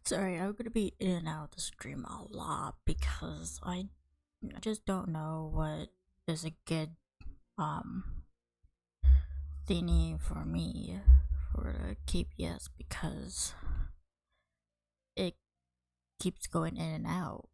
Sorry, I'm gonna be in and out of the stream a lot because I just don't know what is a good um thingy for me for the KPS because it keeps going in and out.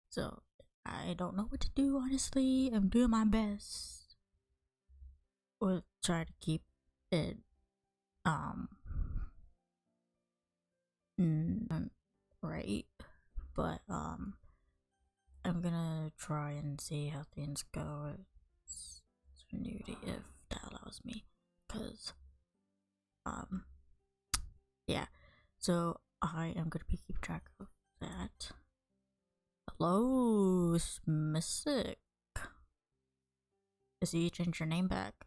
So I don't know what to do, honestly. I'm doing my best. We'll try to keep it um right. But I'm gonna try and see how things go. It's nudity if that allows me. Cause yeah. So I am gonna be keep track of that. Hello, Mystic. I see you changed your name back.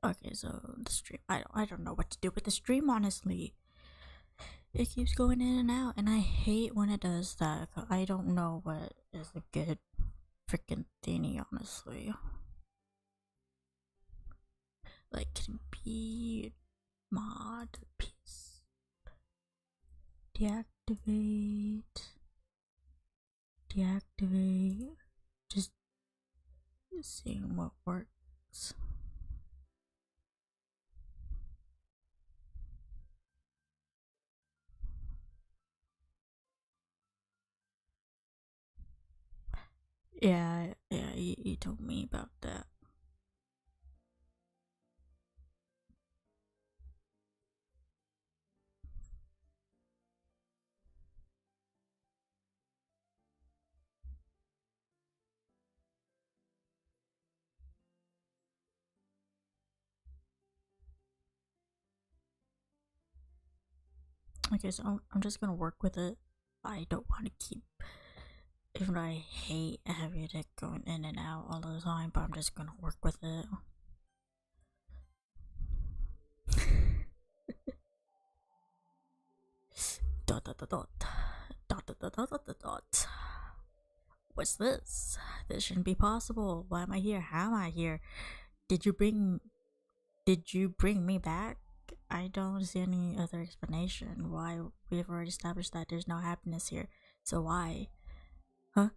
Okay, so the stream. I don't know what to do with the stream. Honestly, it keeps going in and out, and I hate when it does that. I don't know what is a good freaking thingy. Honestly, like can be mod piece deactivate, just seeing what works. Yeah, you told me about that. Okay, so I'm just gonna work with it. I don't want to keep, even though I hate having it going in and out all the time, but I'm just gonna work with it. dot dot dot dot dot dot dot dot dot dot. What's this? This shouldn't be possible. Why am I here? How am I here? Did you bring me back? I don't see any other explanation. Why? We've already established that there's no happiness here. So why? Huh?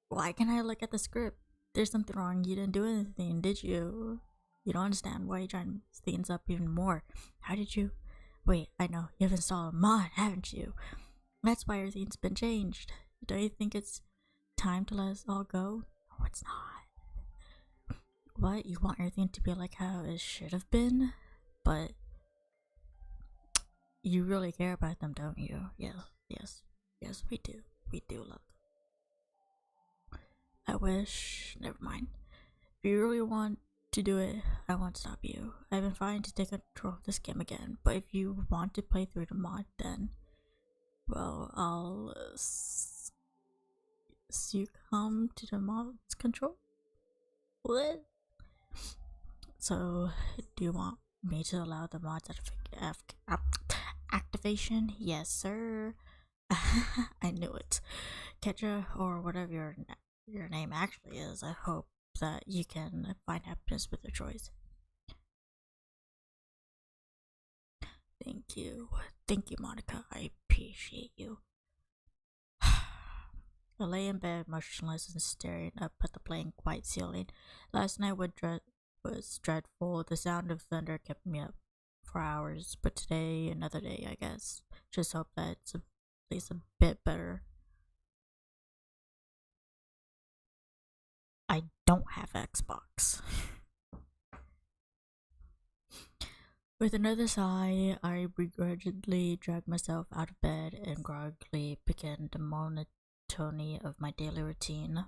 Why can't I look at the script? There's something wrong. You didn't do anything, did you? You don't understand why you're trying to mess things up even more. How did you? Wait, I know. You've installed a mod, haven't you? That's why everything's been changed. Don't you think it's time to let us all go? No, it's not. What? You want everything to be like how it should have been? But you really care about them, don't you? Yes, we do. We do love them. I wish. Never mind. If you really want to do it, I won't stop you. I've been fighting to take control of this game again, but if you want to play through the mod, then, well, I'll succumb to the mod's control. What? So, do you want me to allow the mod's activation? Yes, sir. I knew it. Ketcha, or whatever your name actually is, I hope that you can find happiness with your choice. Thank you. Thank you, Monica. I appreciate you. I lay in bed motionless and staring up at the blank white ceiling. Last night was dreadful. The sound of thunder kept me up for hours, but today, another day, I guess. Just hope that it's at least a bit better. I don't have Xbox. With another sigh, I begrudgingly dragged myself out of bed and groggily began the monotony of my daily routine.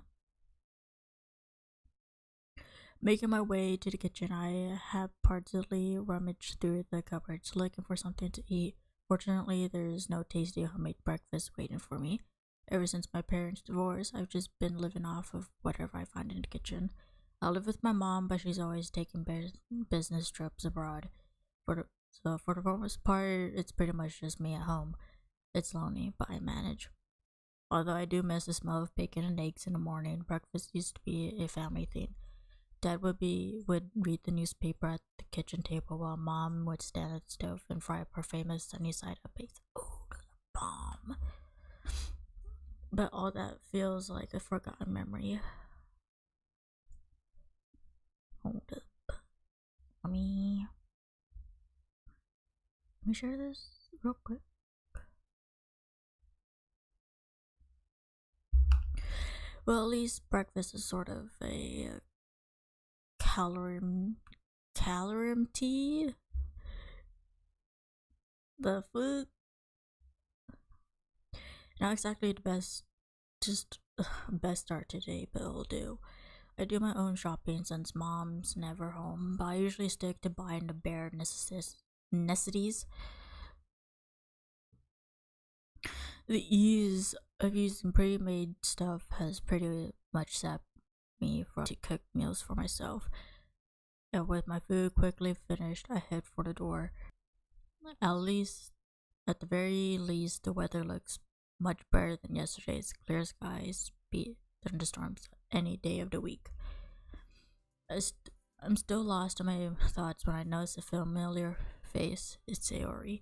Making my way to the kitchen, I haphazardly rummaged through the cupboards looking for something to eat. Fortunately, there's no tasty homemade breakfast waiting for me. Ever since my parents' divorce, I've just been living off of whatever I find in the kitchen. I live with my mom, but she's always taking business trips abroad. For the most part, it's pretty much just me at home. It's lonely, but I manage. Although I do miss the smell of bacon and eggs in the morning, breakfast used to be a family thing. Dad would read the newspaper at the kitchen table while Mom would stand at the stove and fry up her famous sunny side up eggs. Oh, those are bomb! But all that feels like a forgotten memory. Hold up. Let me share this real quick. Well, at least breakfast is sort of a calorie tea. The food, not exactly the best, just best start today, but it'll do. I do my own shopping since mom's never home, but I usually stick to buying the bare necessities. The ease of using pre-made stuff has pretty much set me from to cook meals for myself. And with my food quickly finished, I head for the door. At the very least, the weather looks much better than yesterday's clear skies beat thunderstorms any day of the week. I'm still lost in my thoughts when I notice a familiar face. It's Sayori.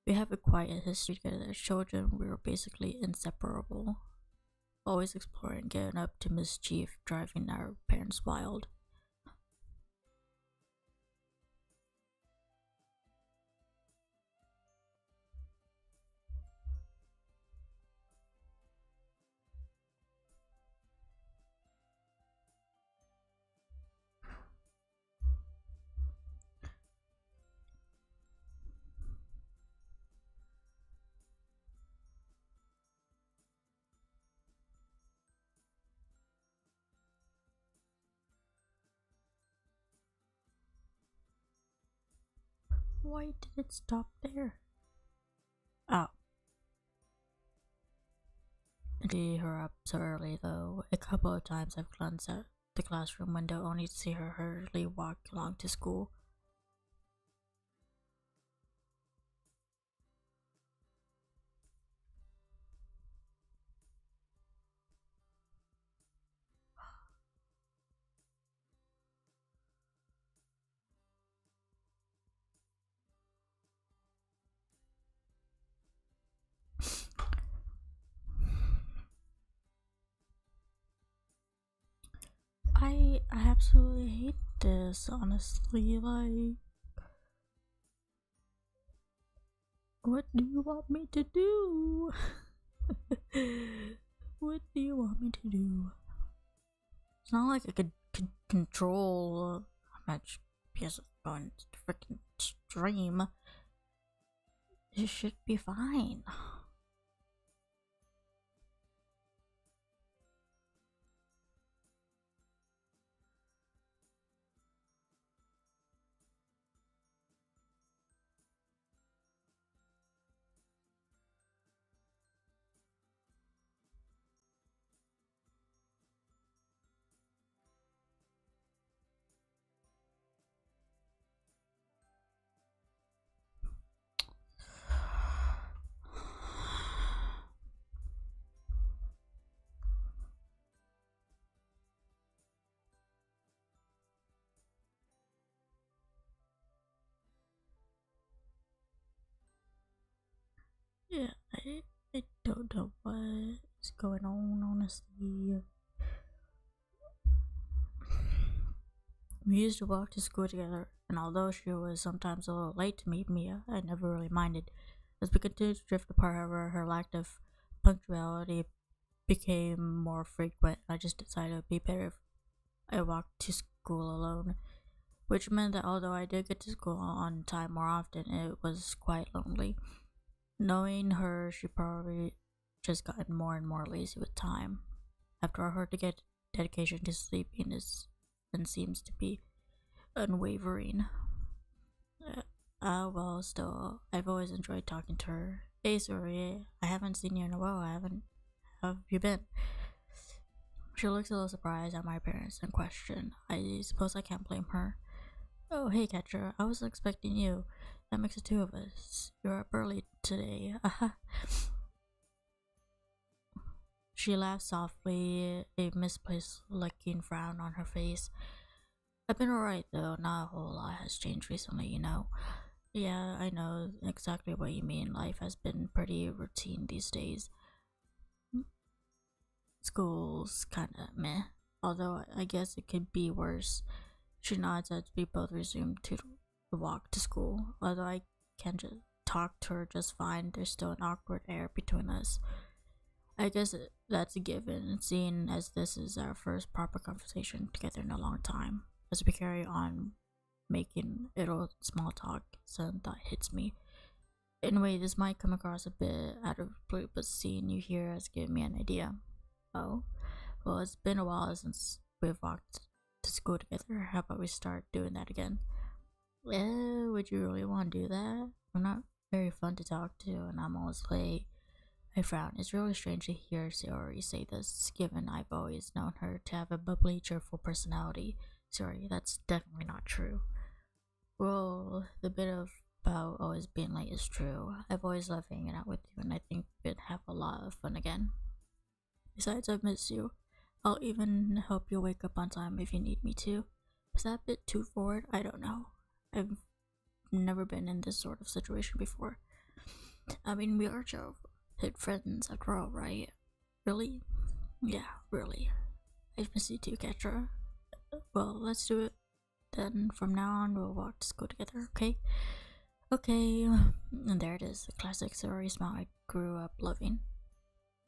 We have a quiet history together. As children, we were basically inseparable. Always exploring, getting up to mischief, driving our parents wild. Why did it stop there? Oh. I see her up so early though. A couple of times I've glanced at the classroom window only to see her hurriedly walk along to school. I absolutely hate this, honestly. Like, what do you want me to do? What do you want me to do? It's not like I could control how much PS is going to freaking stream. It should be fine. Yeah, I don't know what's going on, honestly. We used to walk to school together, and although she was sometimes a little late to meet me, I never really minded. As we continued to drift apart, however, her lack of punctuality became more frequent. I just decided it would be better if I walked to school alone, which meant that although I did get to school on time more often, it was quite lonely. Knowing her, she probably just gotten more and more lazy with time. After all, her to get dedication to sleeping is and seems to be unwavering. Well, still, I've always enjoyed talking to her. Hey, sorry, I haven't seen you in a while. How have you been? She looks a little surprised at my appearance and question. I suppose I can't blame her. Oh, hey, Catcher. I was expecting you. That makes the two of us. You're up early today. She laughed softly, a misplaced looking frown on her face. I've been alright though, not a whole lot has changed recently, you know. Yeah, I know exactly what you mean. Life has been pretty routine these days. School's kinda meh, although I guess it could be worse. She nods as we both resume to walk to school. Although I can just talk to her just fine, there's still an awkward air between us. I guess that's a given, seeing as this is our first proper conversation together in a long time. As we carry on making little small talk, some thought hits me. In a way, this might come across a bit out of blue, but seeing you here has given me an idea. Oh? Well, it's been a while since we've walked to school together. How about we start doing that again? Would you really want to do that? I'm not very fun to talk to, and I'm always late. I frown. It's really strange to hear Sayori say this, given I've always known her to have a bubbly, cheerful personality. Sorry, that's definitely not true. Well, the bit about always being late is true. I've always loved hanging out with you, and I think we'd have a lot of fun again. Besides, I've missed you. I'll even help you wake up on time if you need me to. Is that a bit too forward? I don't know. I've never been in this sort of situation before. I mean, we are childhood friends after all, right? Really? Yeah, really. I miss you too, Ketra. Well, let's do it. Then from now on, we'll walk to school together, okay? Okay. And there it is, the classic Sayori smile I grew up loving.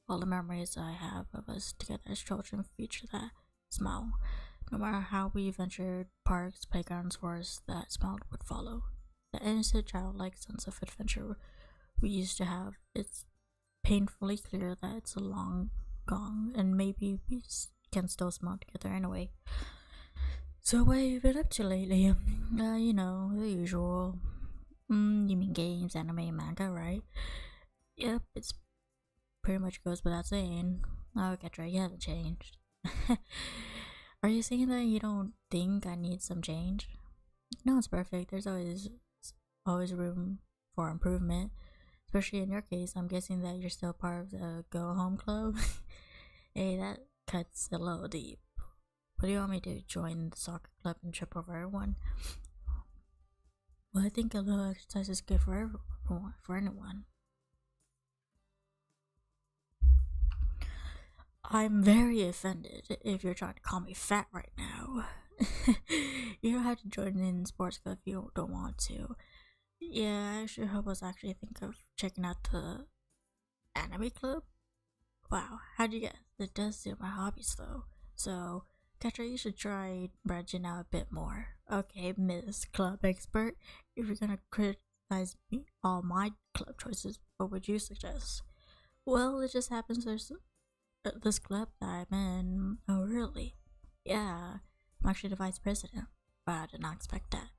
All the memories I have of us together as children feature that smile. No matter how we ventured parks, playgrounds, forests, that smile would follow. The innocent, childlike sense of adventure we used to have. It's painfully clear that it's long gone, and maybe we can still smile together anyway. So what have you been up to lately? You know, the usual. You mean games, anime, manga, right? Yep, it's pretty much goes without saying. Oh, Ketra, you haven't changed. Are you saying that you don't think I need some change? No, it's perfect. There's always room for improvement. Especially in your case, I'm guessing that you're still part of the Go Home Club. Hey, that cuts a little deep. What do you want me to join the soccer club and trip over everyone? Well, I think a little exercise is good for everyone, for anyone. I'm very offended if you're trying to call me fat right now. You don't have to join in sports club if you don't want to. Yeah, I should help us actually think of checking out the anime club. Wow, how'd you guess? It does suit my hobbies though. So, Ketra, you should try branching out a bit more. Okay, Miss Club Expert, if you're gonna criticize me, all my club choices, what would you suggest? Well, it just happens there's this club that I'm in. Oh, really? Yeah, I'm actually the vice president. Wow, I did not expect that.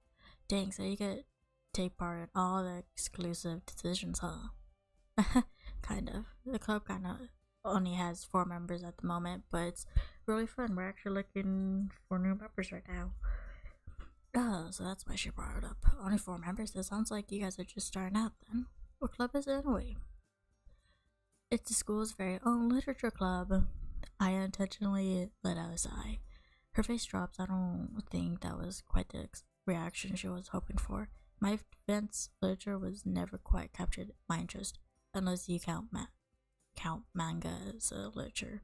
Dang, so you get take part in all the exclusive decisions, huh? Kind of. The club kind of only has 4 members at the moment, but it's really fun. We're actually looking for new members right now. Oh, so that's why she brought it up. Only 4 members? It sounds like you guys are just starting out then. What club is it anyway? It's the school's very own literature club. I unintentionally let out a sigh. Her face drops. I don't think that was quite the reaction she was hoping for. My defense, literature was never quite captured my interest, unless you count manga as literature.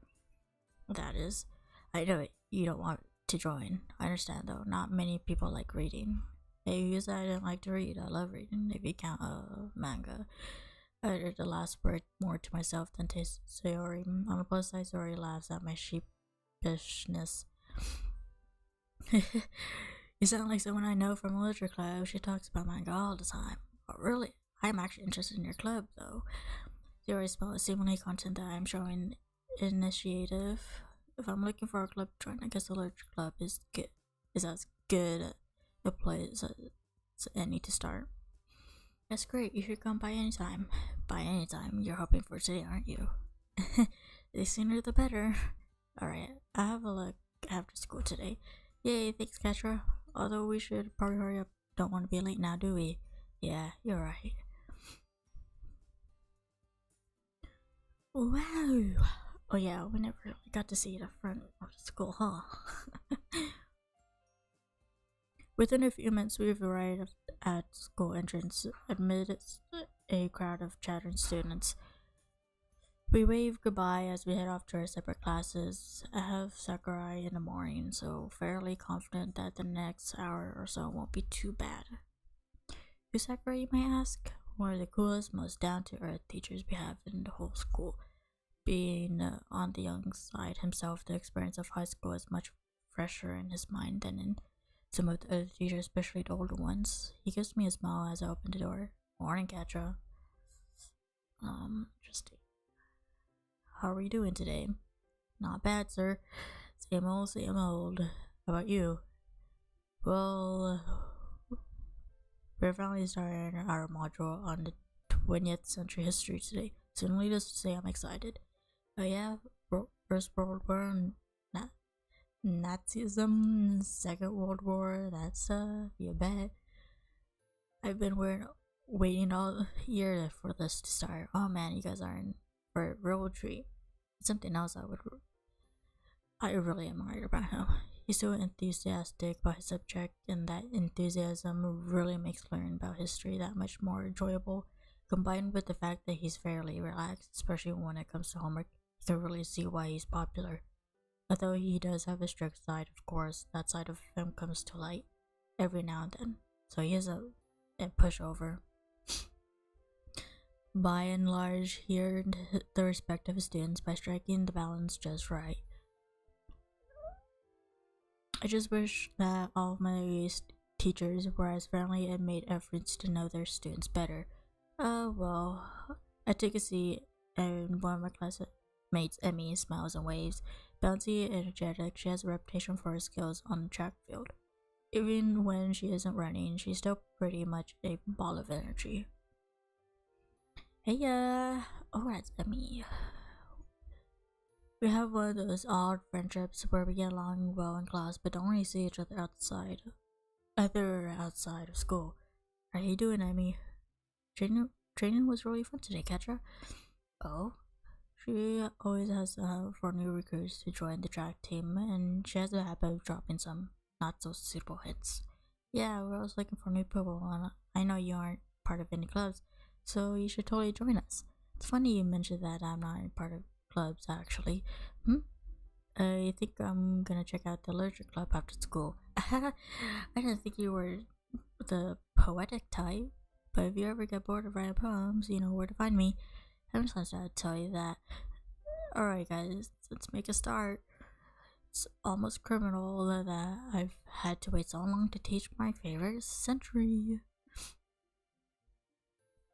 That is. I know you don't want to join. I understand though. Not many people like reading. Hey, you said I didn't like to read. I love reading. If you count manga. I uttered the last word more to myself than to Sayori. On the plus side, Sayori laughs at my sheepishness. You sound like someone I know from a literature club. She talks about manga all the time. Oh, really? I'm actually interested in your club, though. Sayori smiles, seemingly content that I'm showing initiative. If I'm looking for a club to join, I guess the literature club is good. is as good a place as any to start. That's great. You should come by anytime. By anytime. You're hoping for today, aren't you? The sooner the better. Alright, I have a look after school today. Yay, thanks, Ketra. Although we should probably hurry up. Don't want to be late now, do we? Yeah, you're right. Wow. Oh yeah, we never really got to see the front of the school, huh? Within a few minutes, we've arrived at school entrance amidst a crowd of chattering students. We wave goodbye as we head off to our separate classes. I have Sakurai in the morning, so fairly confident that the next hour or so won't be too bad. Who's Sakurai, you might ask? One of the coolest, most down-to-earth teachers we have in the whole school. Being on the young side himself, the experience of high school is much fresher in his mind than in some of the other teachers, especially the older ones. He gives me a smile as I open the door. Morning, Katra. Interesting. How are you doing today? Not bad, sir. Same old, same old. How about you? Well, we're finally starting our module on the 20th century history today. So needless to say, I'm excited. Oh yeah, First World War, Nazism, Second World War, that's you bet. I've been waiting all year for this to start. Oh man, you guys are in for a real treat. Something else I really admire about him. He's so enthusiastic about his subject, and that enthusiasm really makes learning about history that much more enjoyable. Combined with the fact that he's fairly relaxed, especially when it comes to homework, you can really see why he's popular. Although he does have a strict side, of course, that side of him comes to light every now and then. So he is a pushover. By and large, he earned the respect of his students by striking the balance just right. I just wish that all of my teachers were as friendly and made efforts to know their students better. Well, I take a seat and one of my classmates, Emmy, smiles and waves. Bouncy and energetic, she has a reputation for her skills on the track field. Even when she isn't running, she's still pretty much a ball of energy. Hey, oh, that's Emmy. We have one of those odd friendships where we get along well in class, but don't really see each other outside of school. How you doing, Emmy? Training was really fun today, Ketra. Oh, she always has for new recruits to join the track team, and she has a habit of dropping some not so suitable hits. Yeah, we're always looking for new people, and I know you aren't part of any clubs, so you should totally join us. It's funny you mentioned that I'm not in part of clubs, actually. I think I'm gonna check out the literature club after school. I didn't think you were the poetic type, but if you ever get bored of writing poems, you know where to find me. I'm just gonna tell you that. Alright guys, let's make a start. It's almost criminal that I've had to wait so long to teach my favorite century.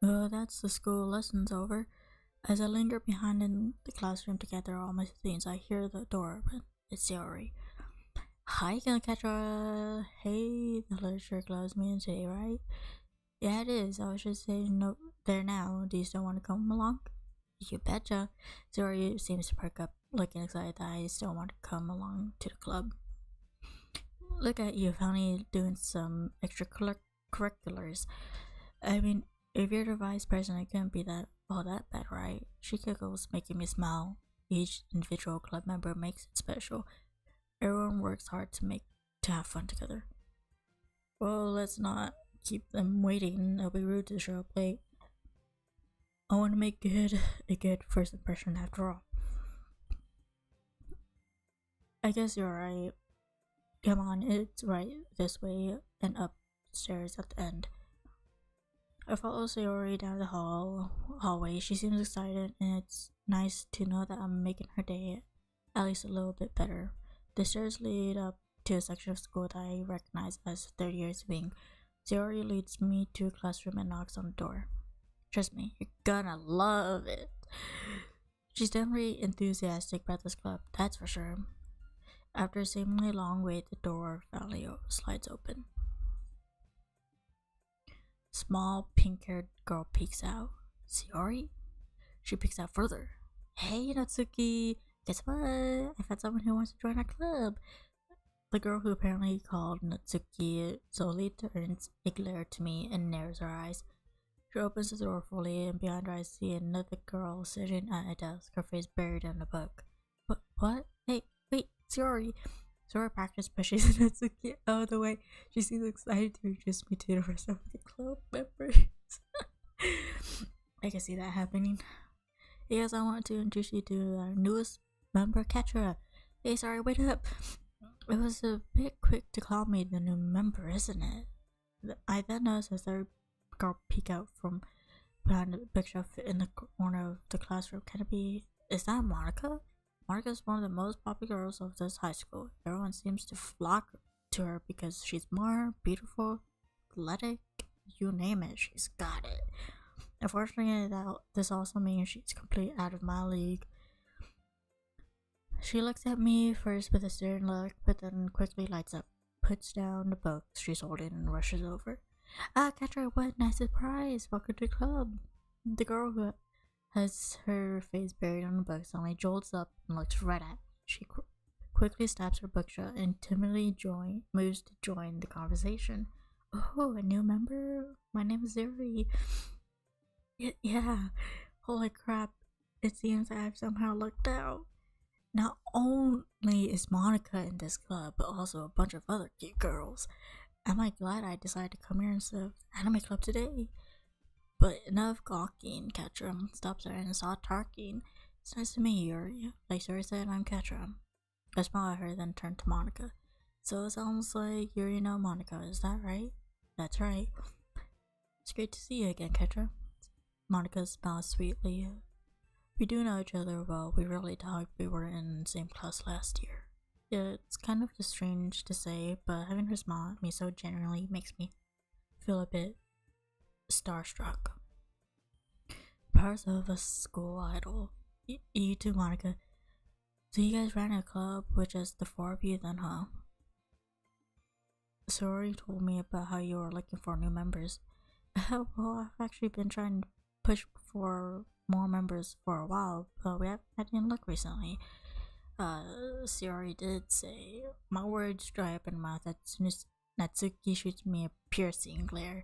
That's the school lessons over. As I linger behind in the classroom to gather all my things, I hear the door open. It's Yori. Hi, Katra. Hey, the literature club's meeting today, right? Yeah, it is. I was just saying no there now. Do you still want to come along? You betcha. Zori seems to perk up, looking excited that I still want to come along to the club. Look at you, finally doing some extracurriculars. I mean, if you're the vice president, it couldn't be that bad, right? She giggles, making me smile. Each individual club member makes it special. Everyone works hard to have fun together. Well, let's not keep them waiting. It'll be rude to show up late. I want to make a good first impression after all. I guess you're right. Come on, it's right this way and upstairs at the end. I follow Sayori down the hallway. She seems excited, and it's nice to know that I'm making her day at least a little bit better. The stairs lead up to a section of school that I recognize as third year's wing. Sayori leads me to a classroom and knocks on the door. Trust me, you're gonna love it. She's definitely enthusiastic about this club, that's for sure. After a seemingly long wait, the door finally slides open. Small pink-haired girl peeks out. Sayori? She peeks out further. Hey, Natsuki! Guess what? I found someone who wants to join our club. The girl who apparently called Natsuki slowly turns a glare to me and narrows her eyes. She opens the door fully, and behind her I see another girl sitting at a desk, her face buried in a book. What? Hey, wait, Sayori! Sayori practice pushes Natsuki out of the way. She seems excited to introduce me to the rest of the club members. I can see that happening. Yes, I want to introduce you to our newest member, Ketra. Hey, sorry, wait up. It was a bit quick to call me the new member, isn't it? I then noticed a third girl peek out from behind the bookshelf in the corner of the classroom. Can it be? Is that Monica? Monica is one of the most popular girls of this high school. Everyone seems to flock to her because she's smart, beautiful, athletic, you name it, she's got it. Unfortunately, this also means she's completely out of my league. She looks at me first with a stern look, but then quickly lights up, puts down the books she's holding, and rushes over. Ketra, what a nice surprise! Welcome to the club. The girl who has her face buried in the book suddenly jolts up and looks right at me. She quickly snaps her book shut and timidly moves to join the conversation. Oh, a new member? My name is Zuri. Yeah, holy crap. It seems I've somehow lucked out. Not only is Monica in this club, but also a bunch of other cute girls. Am I glad I decided to come here instead of anime club today? But enough gawking. Ketra stops her and saw talking. It's nice to meet you, Yuri. Like Yuri said, I'm Ketra. I smiled at her, then turned to Monica. So it sounds like Yuri know Monica, is that right? That's right. It's great to see you again, Ketra. Monica smiled sweetly. We do know each other well. We really talked. We were in the same class last year. Yeah, it's kind of strange to say, but having her smile at me so genuinely makes me feel a bit starstruck. Part of a school idol. You too, Monica. So you guys ran a club with just the four of you then, huh? Sorry told me about how you were looking for new members. Well, I've actually been trying to push for more members for a while, but we haven't had any luck recently. Sayori did say, my words dry up in my mouth as soon as Natsuki shoots me a piercing glare.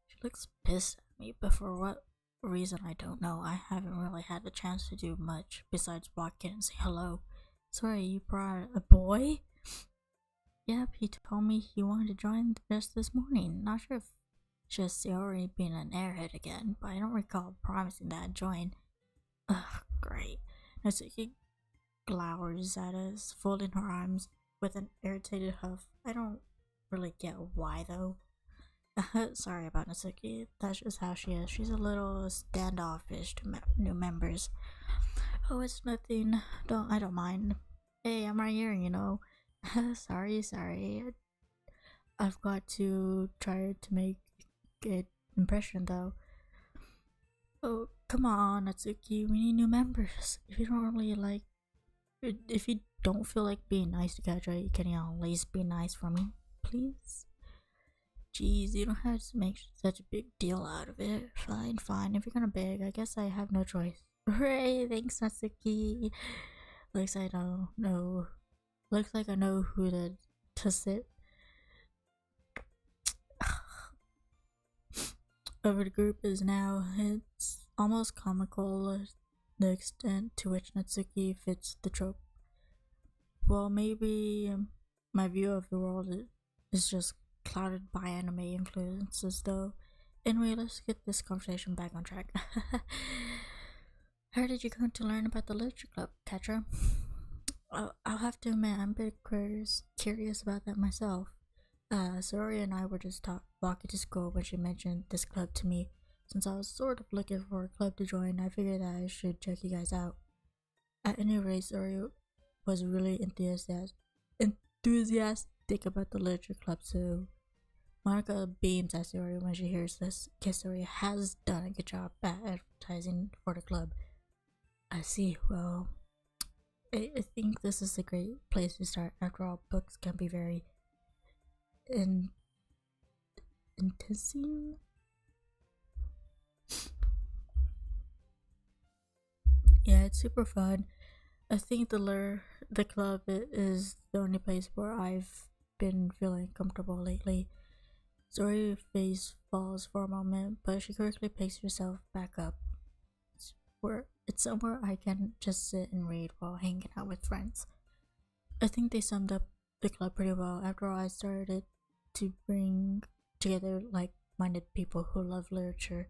She looks pissed at me, but for what reason I don't know. I haven't really had the chance to do much besides walk in and say hello. Sorry, you brought a boy? Yep, he told me he wanted to join just this morning. Not sure if just Sayori being an airhead again, but I don't recall promising that I'd join. Ugh, great. Natsuki glowers at us, folding her arms with an irritated huff. I don't really get why though. Sorry about Natsuki. That's just how she is. She's a little standoffish to new members. Oh, it's nothing. I don't mind. Hey, I'm right here, you know. sorry. I've got to try to make a good impression though. Oh, come on, Natsuki. We need new members. If you don't feel like being nice to Ketra, can you at least be nice for me, please? Jeez, you don't have to make such a big deal out of it. Fine. If you're gonna beg, I guess I have no choice. Hooray! Thanks, Natsuki. Looks like I know who to sit. Over the group is now. It's almost comical the extent to which Natsuki fits the trope. Well, maybe my view of the world is just clouded by anime influences, though. Anyway, let's get this conversation back on track. How did you come to learn about the literature club, Ketra? I'll have to admit, I'm a bit curious about that myself. Sayori and I were just walking to school when she mentioned this club to me. Since I was sort of looking for a club to join, I figured that I should check you guys out. At any rate, Sayori was really enthusiastic about the literature club, so Monica beams at Sayori when she hears this, because Sayori has done a good job at advertising for the club. I see. Well, I think this is a great place to start. After all, books can be very intense. Yeah, it's super fun. I think the club is the only place where I've been feeling comfortable lately. Zori face falls for a moment, but she quickly picks herself back up. It's somewhere I can just sit and read while hanging out with friends. I think they summed up the club pretty well. After all, I started to bring together like-minded people who love literature.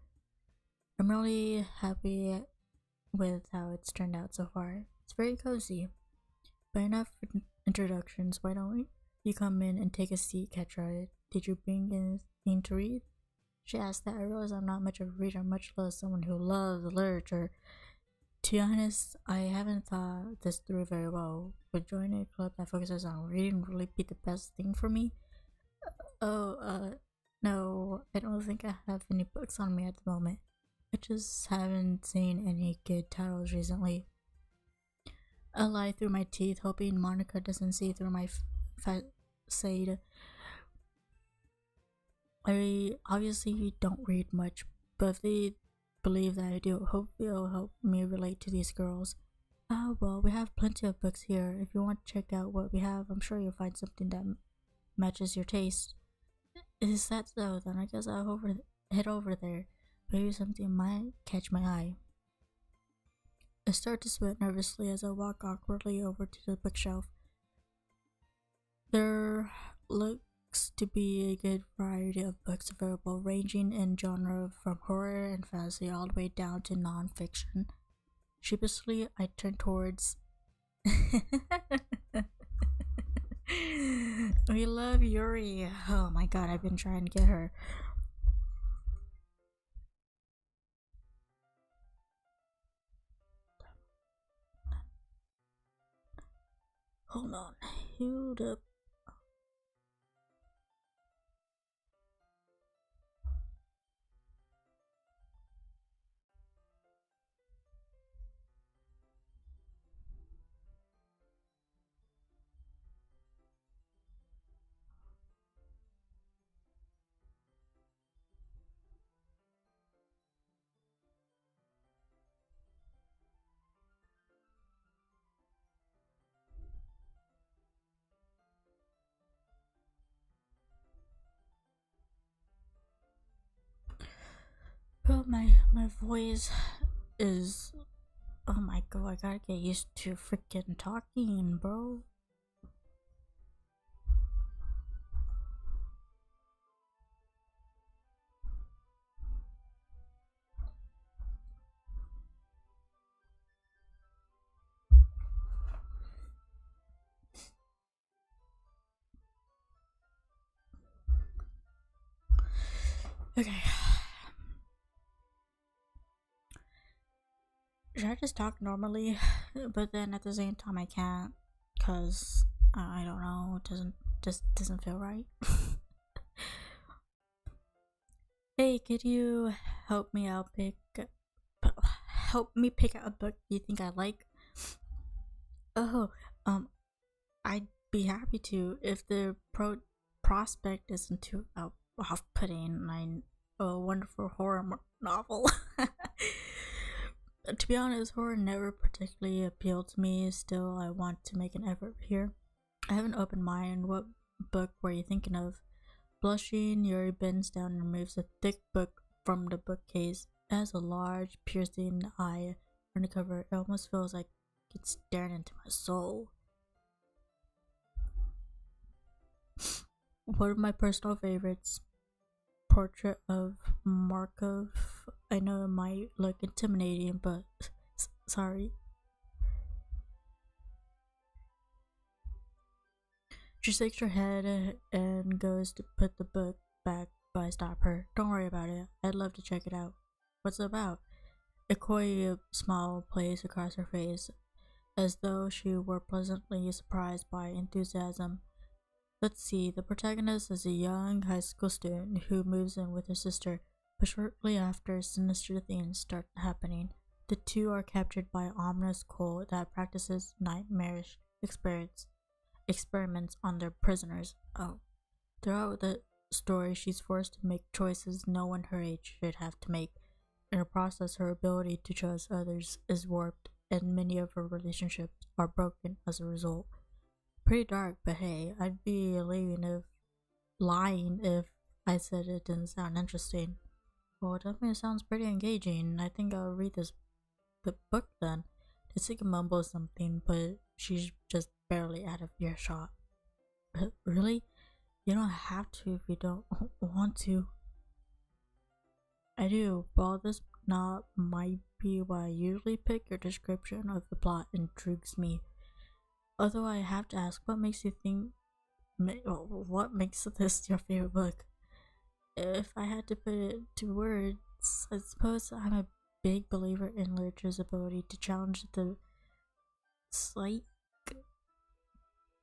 I'm really happy with how it's turned out so far. It's very cozy. But enough introductions. Why don't you come in and take a seat, Ketra? Did you bring anything to read? She asked that. I realize I'm not much of a reader, much less someone who loves literature. To be honest, I haven't thought this through very well. Would joining a club that focuses on reading really be the best thing for me? No, I don't think I have any books on me at the moment. I just haven't seen any good titles recently. I lie through my teeth, hoping Monica doesn't see through my facade. I obviously don't read much, but if they believe that I do, hopefully it'll help me relate to these girls. Ah, well, we have plenty of books here. If you want to check out what we have, I'm sure you'll find something that matches your taste. Is that so? Then I guess I'll head over there. Maybe something might catch my eye. I start to sweat nervously as I walk awkwardly over to the bookshelf. There looks to be a good variety of books available, ranging in genre from horror and fantasy all the way down to non-fiction. Sheepishly, I turn towards... We love Yuri. Oh my god, I've been trying to get her. Hold on. Hold up. Bro, my voice is... Oh my god, I gotta get used to freaking talking, bro. Okay. Should I just talk normally? But then at the same time I can't, cause I don't know, it doesn't feel right. Hey, could you help me out help me pick out a book you think I like? Oh, I'd be happy to if the prospect isn't too off-putting. A wonderful horror novel. To be honest, horror never particularly appealed to me. Still, I want to make an effort here. I have an open mind. What book were you thinking of? Blushing, Yuri bends down and removes a thick book from the bookcase. It has a large, piercing eye on the cover. It almost feels like it's staring into my soul. One of my personal favorites, Portrait of Markov. I know it might look intimidating, but sorry. She shakes her head and goes to put the book back, but I stop her. Don't worry about it. I'd love to check it out. What's it about? A coy smile plays across her face, as though she were pleasantly surprised by enthusiasm. Let's see, the protagonist is a young high school student who moves in with her sister, but shortly after, sinister things start happening. The two are captured by an ominous cult that practices nightmarish experiments on their prisoners. Oh, throughout the story, she's forced to make choices no one her age should have to make. In the process, her ability to trust others is warped, and many of her relationships are broken as a result. Pretty dark, but hey, I'd be lying if I said it didn't sound interesting. Well, it definitely sounds pretty engaging. I think I'll read the book then. Tetsuki mumbles something, but she's just barely out of earshot. Really? You don't have to if you don't want to. I do. While this not might be what I usually pick, your description of the plot intrigues me. Although I have to ask, what makes you think? What makes this your favorite book? If I had to put it to words, I suppose I'm a big believer in literature's ability to challenge the psyche.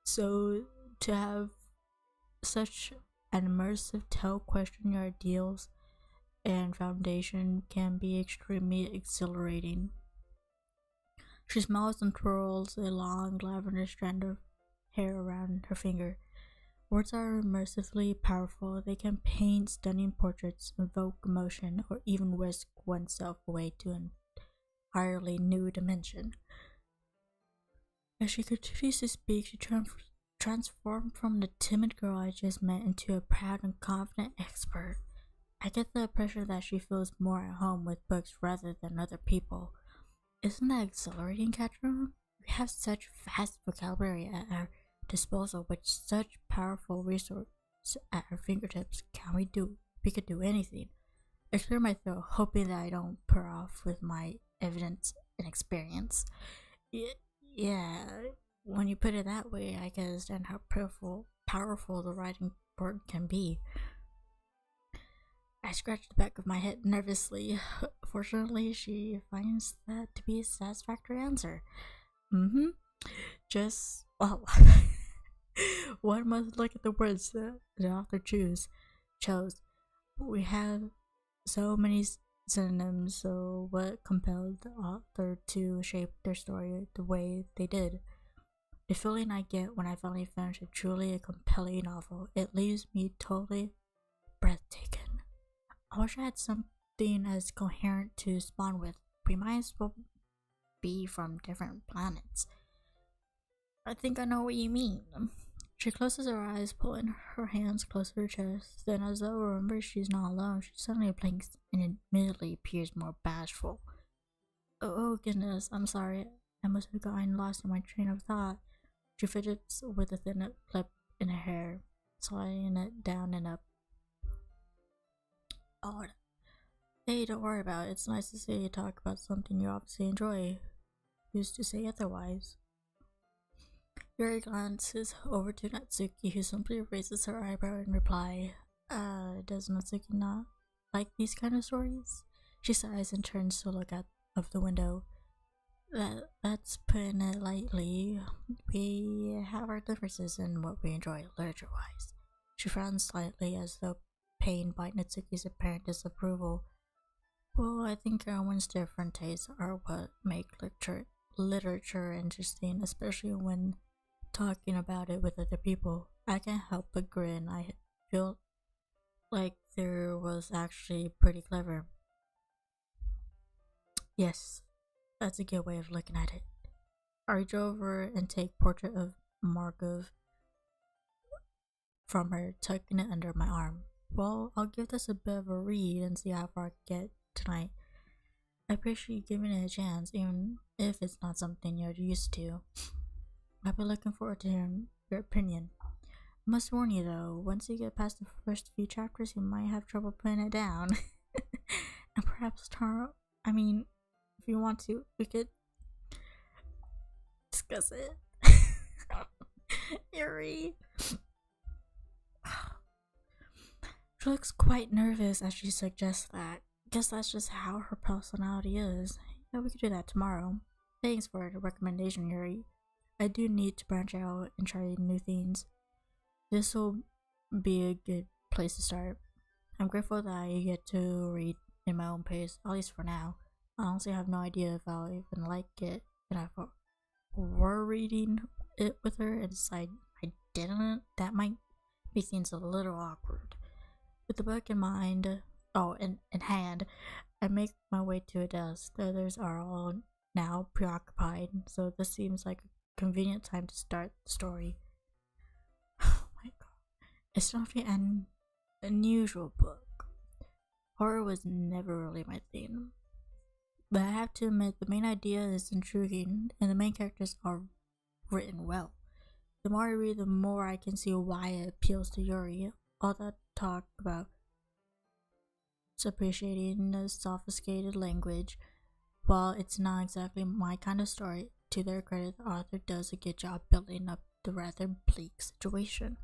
So to have such an immersive tale question your ideals and foundation can be extremely exhilarating. She smiles and twirls a long lavender strand of hair around her finger. Words are immersively powerful. They can paint stunning portraits, evoke emotion, or even whisk oneself away to an entirely new dimension. As she continues to speak, she transformed from the timid girl I just met into a proud and confident expert. I get the impression that she feels more at home with books rather than other people. Isn't that exhilarating, Catherine? We have such vast vocabulary at our disposal with such powerful resources at our fingertips. We could do anything. I clear my throat, hoping that I don't purr off with my evidence and experience. Yeah, when you put it that way, I can understand how powerful the writing word can be. I scratch the back of my head nervously. Fortunately, she finds that to be a satisfactory answer. Just, well, one must look at the words that the author chose. We have so many synonyms, so what compelled the author to shape their story the way they did? The feeling I get when I finally finish a truly compelling novel, it leaves me totally breathtaking. I wish I had something as coherent to spawn with. We might as well be from different planets. I think I know what you mean. She closes her eyes, pulling her hands close to her chest. Then, as though remembers she's not alone, she suddenly blinks and immediately appears more bashful. Oh goodness, I'm sorry. I must have gotten lost in my train of thought. She fidgets with a thin clip in her hair, sliding it down and up. Oh, hey, don't worry about it. It's nice to see you talk about something you obviously enjoy. Who's to say otherwise? Yuri glances over to Natsuki, who simply raises her eyebrow in reply. Does Natsuki not like these kind of stories? She sighs and turns to look out of the window. That's putting it lightly. We have our differences in what we enjoy literature-wise. She frowns slightly as though pained by Natsuki's apparent disapproval. Well, I think everyone's different tastes are what make literature interesting, especially when talking about it with other people. I can't help but grin. I feel like there was actually pretty clever. Yes, that's a good way of looking at it. I reach over and take portrait of Markov from her, tucking it under my arm. Well, I'll give this a bit of a read and see how far I get tonight. I appreciate giving it a chance, even if it's not something you're used to. I've been looking forward to hearing your opinion. I must warn you though, once you get past the first few chapters, you might have trouble putting it down. And perhaps tomorrow, if you want to, we could discuss it. Yuri. She looks quite nervous as she suggests that. Guess that's just how her personality is. Yeah, we could do that tomorrow. Thanks for the recommendation, Yuri. I do need to branch out and try new things. This will be a good place to start. I'm grateful that I get to read in my own pace, at least for now. I honestly have no idea if I'll even like it. And if I were reading it with her and decide I didn't, that might make things a little awkward. With the book in mind, in hand, I make my way to a desk. The others are all now preoccupied, so this seems like a convenient time to start the story. Oh my god. It's not an unusual book. Horror was never really my thing. But I have to admit, the main idea is intriguing, and the main characters are written well. The more I read, the more I can see why it appeals to Yuri. All that talk about appreciating the sophisticated language, while it's not exactly my kind of story, to their credit, the author does a good job building up the rather bleak situation.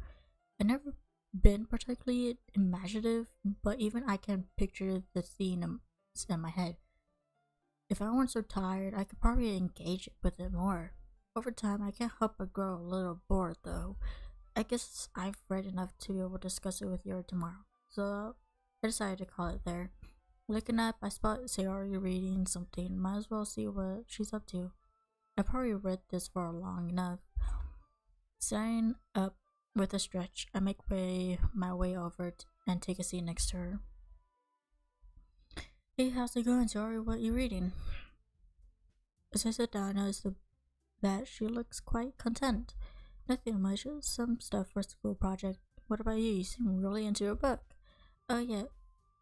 I've never been particularly imaginative, but even I can picture the scene in my head. If I weren't so tired, I could probably engage with it more. Over time, I can't help but grow a little bored, though. I guess I've read enough to be able to discuss it with you tomorrow, so I decided to call it there. Looking up, I spot Sayori reading something. Might as well see what she's up to. I probably read this for long enough. Standing up with a stretch, I make my way over and take a seat next to her. Hey, how's it going, Sayori? What you reading? As I sit down, I notice that she looks quite content. Nothing much, just some stuff for a school project. What about you? You seem really into your book. Oh yeah,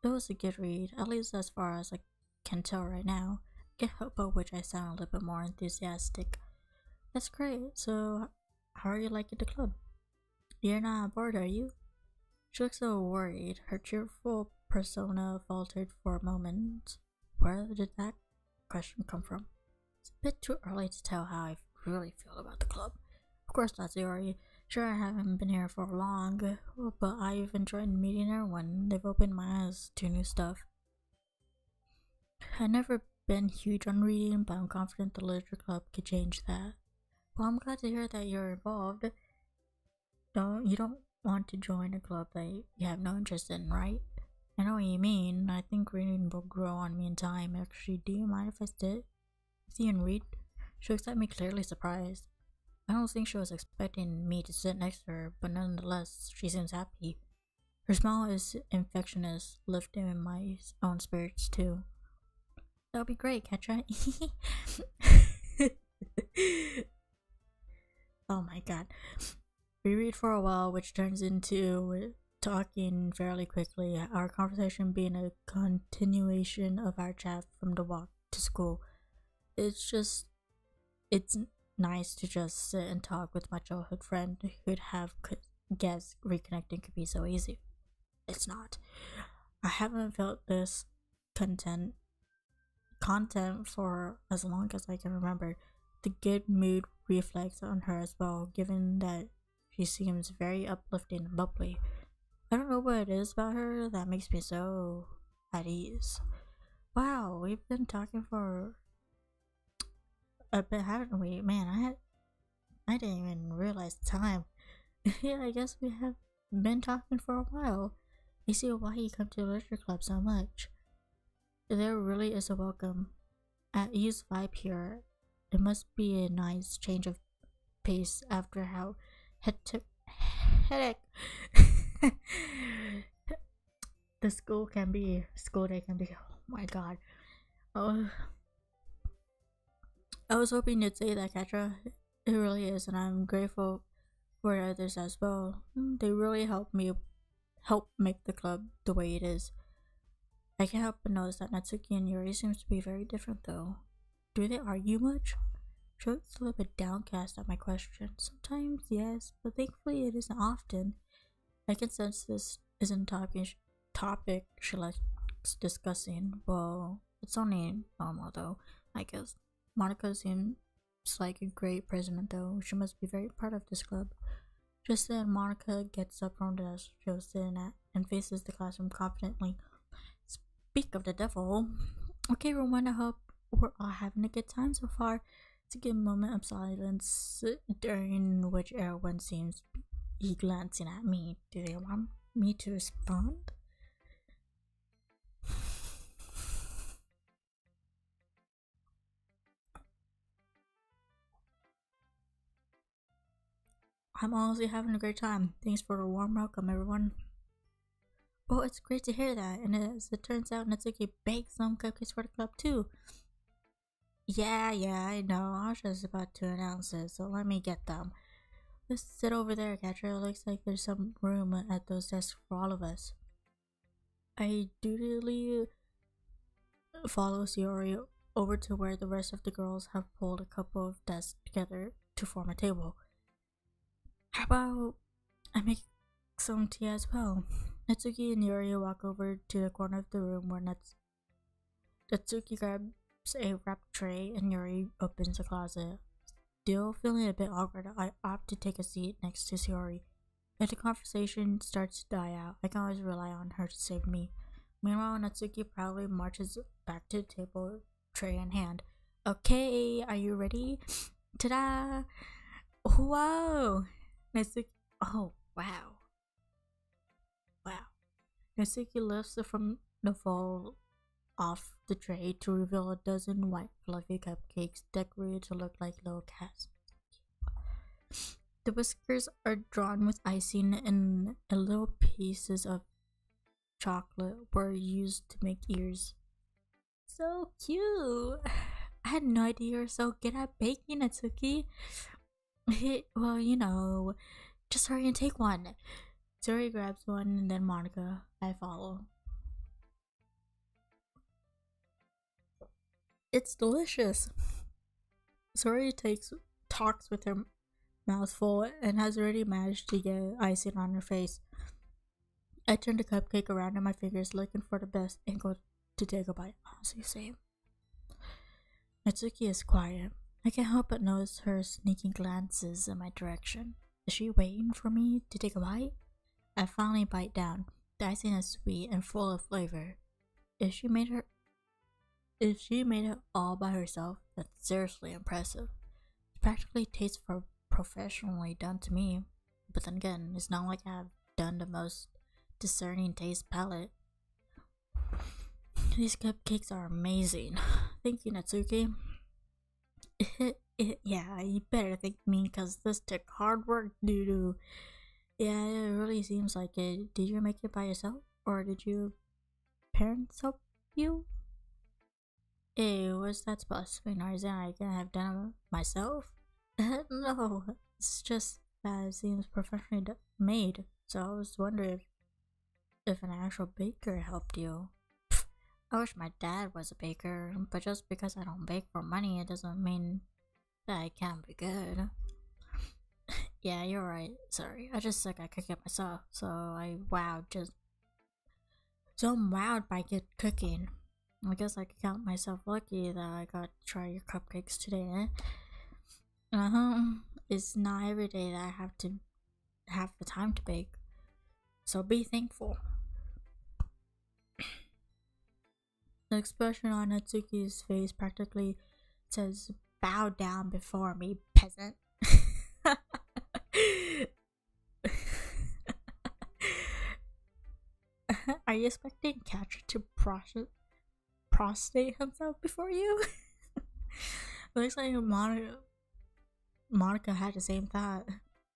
it was a good read, at least as far as I can tell right now. I can't help but which I sound a little bit more enthusiastic. That's great. So, how are you liking the club? You're not bored, are you? She looks so worried. Her cheerful persona faltered for a moment. Where did that question come from? It's a bit too early to tell how I really feel about the club. Of course not, Sayori. Sure, I haven't been here for long, but I've enjoyed meeting everyone. They've opened my eyes to new stuff. I've never been huge on reading, but I'm confident the literature club could change that. Well, I'm glad to hear that you're involved. You don't want to join a club that you have no interest in, right? I know what you mean. I think reading will grow on me in time. Actually, do you mind if I sit with you and read? She looks at me clearly surprised. I don't think she was expecting me to sit next to her, but nonetheless, she seems happy. Her smile is infectious, lifting my own spirits too. That'll be great, Ketra. Oh my god. We read for a while, which turns into talking fairly quickly, our conversation being a continuation of our chat from the walk to school. It's nice to just sit and talk with my childhood friend who'd have guessed reconnecting could be so easy. It's not. I haven't felt this content for as long as I can remember. The good mood reflects on her as well, given that she seems very uplifting and bubbly. I don't know what it is about her that makes me so at ease. Wow, we've been talking for a bit, haven't we? Man, I didn't even realize the time. Yeah, I guess we have been talking for a while. I see why you come to the literature club so much. There really is a welcome at ease vibe here. It must be a nice change of pace after how headache the school day can be. Oh my god. Oh, I was hoping you'd say that, Katra. It really is, and I'm grateful for others as well. They really help make the club the way it is. I can't help but notice that Natsuki and Yuri seems to be very different though. Do they argue much? She looks a little bit downcast at my question. Sometimes, yes, but thankfully it isn't often. I can sense this isn't topic she likes discussing. Well, it's only normal though, I guess. Monica seems like a great president though. She must be very proud of this club. Just then, Monica gets up from the desk she was sitting at and faces the classroom confidently. Speak of the devil. Okay, everyone, I hope we're all having a good time so far. It's a good moment of silence during which everyone seems to be glancing at me. Do they want me to respond? I'm honestly having a great time. Thanks for the warm welcome, everyone. Oh, it's great to hear that. And as it turns out, Natsuki baked some cupcakes for the club too. Yeah, I know. I was just about to announce it, so let me get them. Just sit over there, Catcher. It looks like there's some room at those desks for all of us. I dutifully follow Shiori over to where the rest of the girls have pulled a couple of desks together to form a table. How about I make some tea as well? Natsuki and Yuri walk over to the corner of the room where Natsuki grabs a wrapped tray and Yuri opens the closet. Still feeling a bit awkward, I opt to take a seat next to Shiori. If the conversation starts to die out, I can always rely on her to save me. Meanwhile, Natsuki proudly marches back to the table, tray in hand. Okay, are you ready? Ta-da! Whoa! Natsuki. Oh, wow. Natsuki lifts it from the fall off the tray to reveal a dozen white fluffy cupcakes decorated to look like little cats. The whiskers are drawn with icing and little pieces of chocolate were used to make ears. So cute! I had no idea you were so good at baking, Natsuki. Well, just hurry and take one. Suri grabs one and then Monica. I follow. It's delicious. Suri talks with her mouth full and has already managed to get icing on her face. I turn the cupcake around in my fingers, looking for the best angle to take a bite. Honestly, same. Natsuki is quiet. I can't help but notice her sneaking glances in my direction. Is she waiting for me to take a bite? I finally bite down. The icing is sweet and full of flavor. If she made it all by herself, that's seriously impressive. It practically tastes professionally done to me. But then again, it's not like I've done the most discerning taste palette. These cupcakes are amazing. Thank you, Natsuki. Yeah, you better thank me because this took hard work, doo-doo. Yeah, it really seems like it. Did you make it by yourself? Or did your parents help you? Hey, what's that supposed to mean? Or is it I can have done it myself? No, it's just that it seems professionally made. So I was wondering if an actual baker helped you. Pfft, I wish my dad was a baker, but just because I don't bake for money, it doesn't mean that I can't be good. Yeah, you're right. Sorry, I just suck at cooking myself. So I'm wowed by good cooking. I guess I could count myself lucky that I got to try your cupcakes today. It's not every day that I have the time to bake. So be thankful. The expression on Natsuki's face practically says, "Bow down before me, peasant." Are you expecting Catcher to prostrate himself before you? Looks like Monica had the same thought.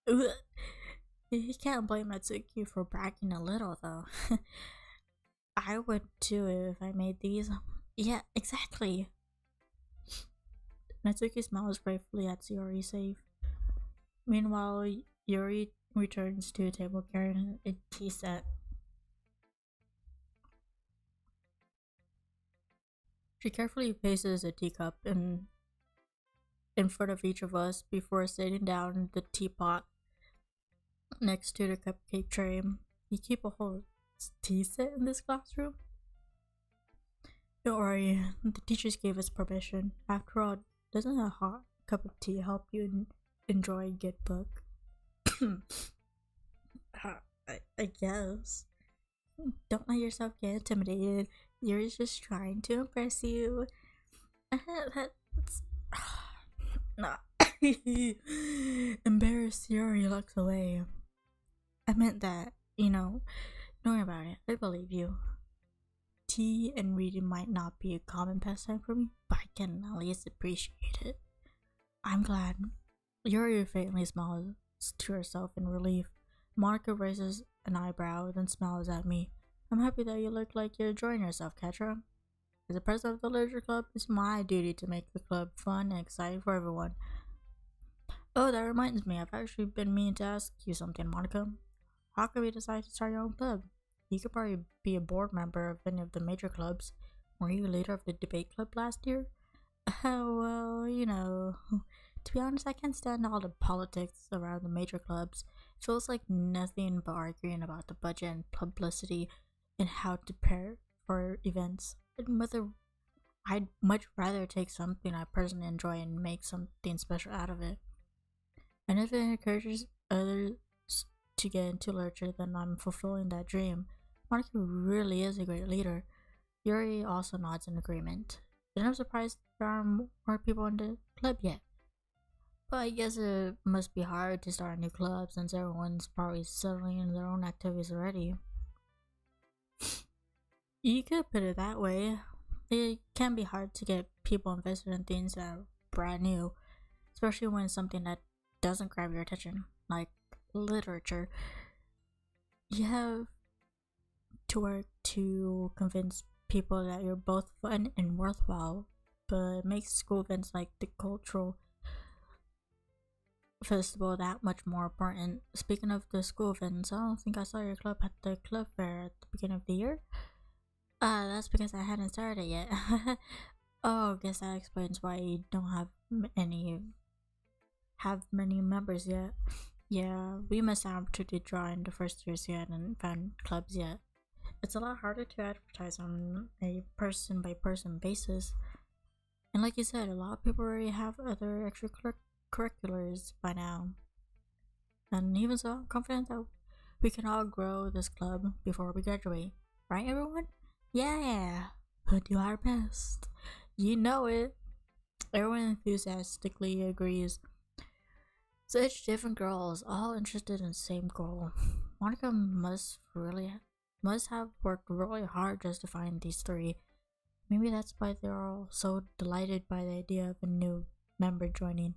You can't blame Natsuki for bragging a little, though. I would too if I made these. Yeah, exactly. Natsuki smiles gratefully at Yuri's safe. Meanwhile, Yuri returns to the table carrying a tea set. She carefully places a teacup in front of each of us before sitting down the teapot next to the cupcake tray. You keep a whole tea set in this classroom? Don't worry, the teachers gave us permission. After all, doesn't a hot cup of tea help you enjoy a good book? I guess. Don't let yourself get intimidated. You're just trying to impress you. That's not embarrassed. Yuri looks away. I meant that, don't worry about it. I believe you. Tea and reading might not be a common pastime for me, but I can at least appreciate it. I'm glad. Yuri faintly smiles. to herself in relief. Monica raises an eyebrow, then smiles at me. I'm happy that you look like you're enjoying yourself, Ketra. As the president of the literature club, it's my duty to make the club fun and exciting for everyone. Oh, that reminds me, I've actually been meaning to ask you something, Monica. How come you decided to start your own club? You could probably be a board member of any of the major clubs. Were you leader of the debate club last year? Well, to be honest, I can't stand all the politics around the major clubs. It feels like nothing but arguing about the budget and publicity and how to prepare for events. I'd much rather take something I personally enjoy and make something special out of it. And if it encourages others to get into literature, then I'm fulfilling that dream. Monica really is a great leader. Yuri also nods in agreement. And I'm surprised there aren't more people in the club yet. But I guess it must be hard to start a new club since everyone's probably settling in their own activities already. You could put it that way. It can be hard to get people invested in things that are brand new, especially when it's something that doesn't grab your attention, like literature. You have to work to convince people that you're both fun and worthwhile, but it makes school events like the cultural festival that much more important. Speaking of the school events, I don't think I saw your club at the club fair at the beginning of the year. That's because I hadn't started yet. Oh, guess that explains why you don't have many members yet. Yeah, we missed out to the draw in the first years yet and found clubs yet. It's a lot harder to advertise on a person by person basis. And like you said, a lot of people already have other extracurriculars by now. And even so, I'm confident that we can all grow this club before we graduate. Right, everyone? Yeah! We'll do our best. You know it. Everyone enthusiastically agrees. Such different girls, all interested in the same goal. Monica must have worked really hard just to find these three. Maybe that's why they're all so delighted by the idea of a new member joining.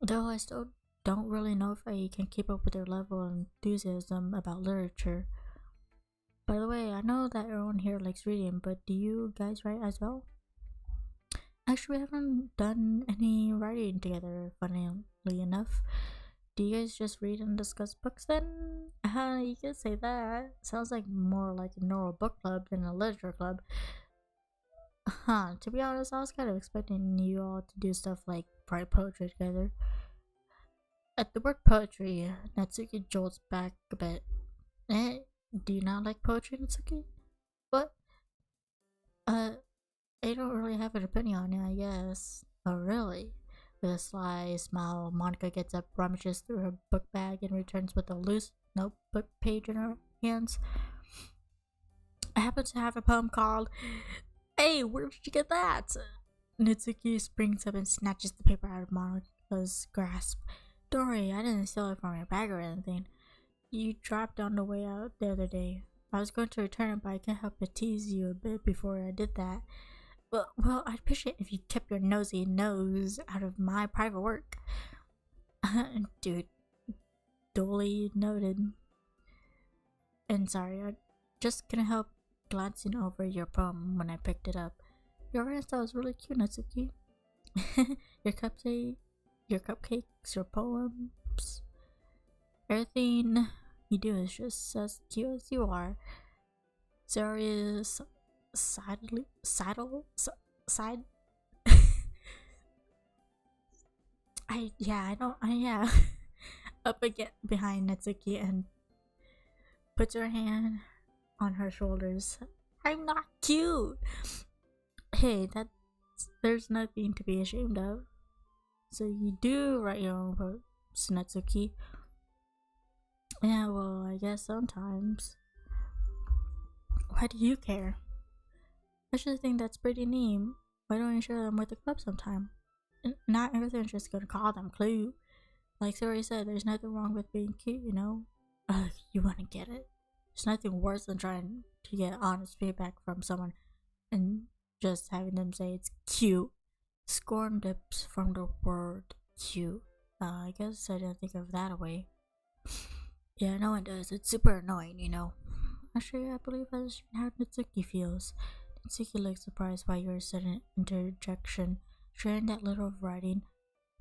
Though I still don't really know if I can keep up with their level of enthusiasm about literature. By the way, I know that everyone here likes reading, but do you guys write as well? Actually, we haven't done any writing together, funnily enough. Do you guys just read and discuss books then? You could say that. Sounds like more like a normal book club than a literature club. To be honest, I was kind of expecting you all to do stuff like write poetry together. At the word poetry, Natsuki jolts back a bit. Do you not like poetry, Natsuki? What? I don't really have an opinion on it, I guess. Oh, really? With a sly smile, Monica gets up, rummages through her book bag, and returns with a loose notebook page in her hands. I happen to have a poem called Hey, where did you get that? Natsuki springs up and snatches the paper out of Monica's grasp. Don't worry, I didn't steal it from your bag or anything. You dropped on the way out the other day. I was going to return it, but I can't help but tease you a bit before I did that. Well, I'd appreciate if you kept your nosy nose out of my private work. Dude, duly noted. And sorry, I just couldn't help glancing over your poem when I picked it up. Your writing style is really cute, Natsuki. your cupcakes, your poems, everything you do is just as cute as you are. Serious side up again behind Natsuki and puts her hand on her shoulders. I'm not cute. Hey, there's nothing to be ashamed of. So you do write your own poems, Natsuki. Yeah, well, I guess sometimes. Why do you care? I just think that's pretty neat. Why don't you share them with the club sometime? Not everything's just gonna call them cute. Like Sari said, there's nothing wrong with being cute, you know? You wanna get it? There's nothing worse than trying to get honest feedback from someone and just having them say it's cute. Scorn dips from the word cute. I guess I didn't think of that way. Yeah, no one does. It's super annoying, you know. Actually, I believe that's how Natsuki feels. Natsuki looks surprised by your sudden interjection. Sharing that little of writing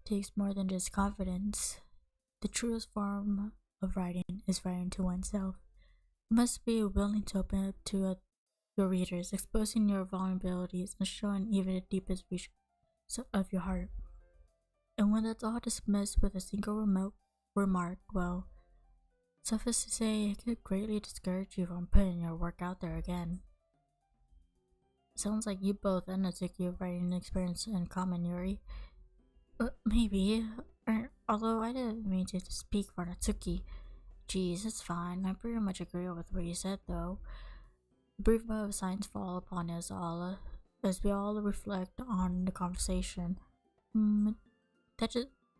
takes more than just confidence. The truest form of writing is writing to oneself. You must be willing to open up to your readers, exposing your vulnerabilities and showing even the deepest reach of your heart. And when that's all dismissed with a single remote remark, well, suffice to say, it could greatly discourage you from putting your work out there again. Sounds like you both and Natsuki have writing experience in common, Yuri. Maybe. Although I didn't mean to speak for Natsuki. Geez, it's fine. I pretty much agree with what you said, though. A brief moment of silence fall upon us all, as we all reflect on the conversation.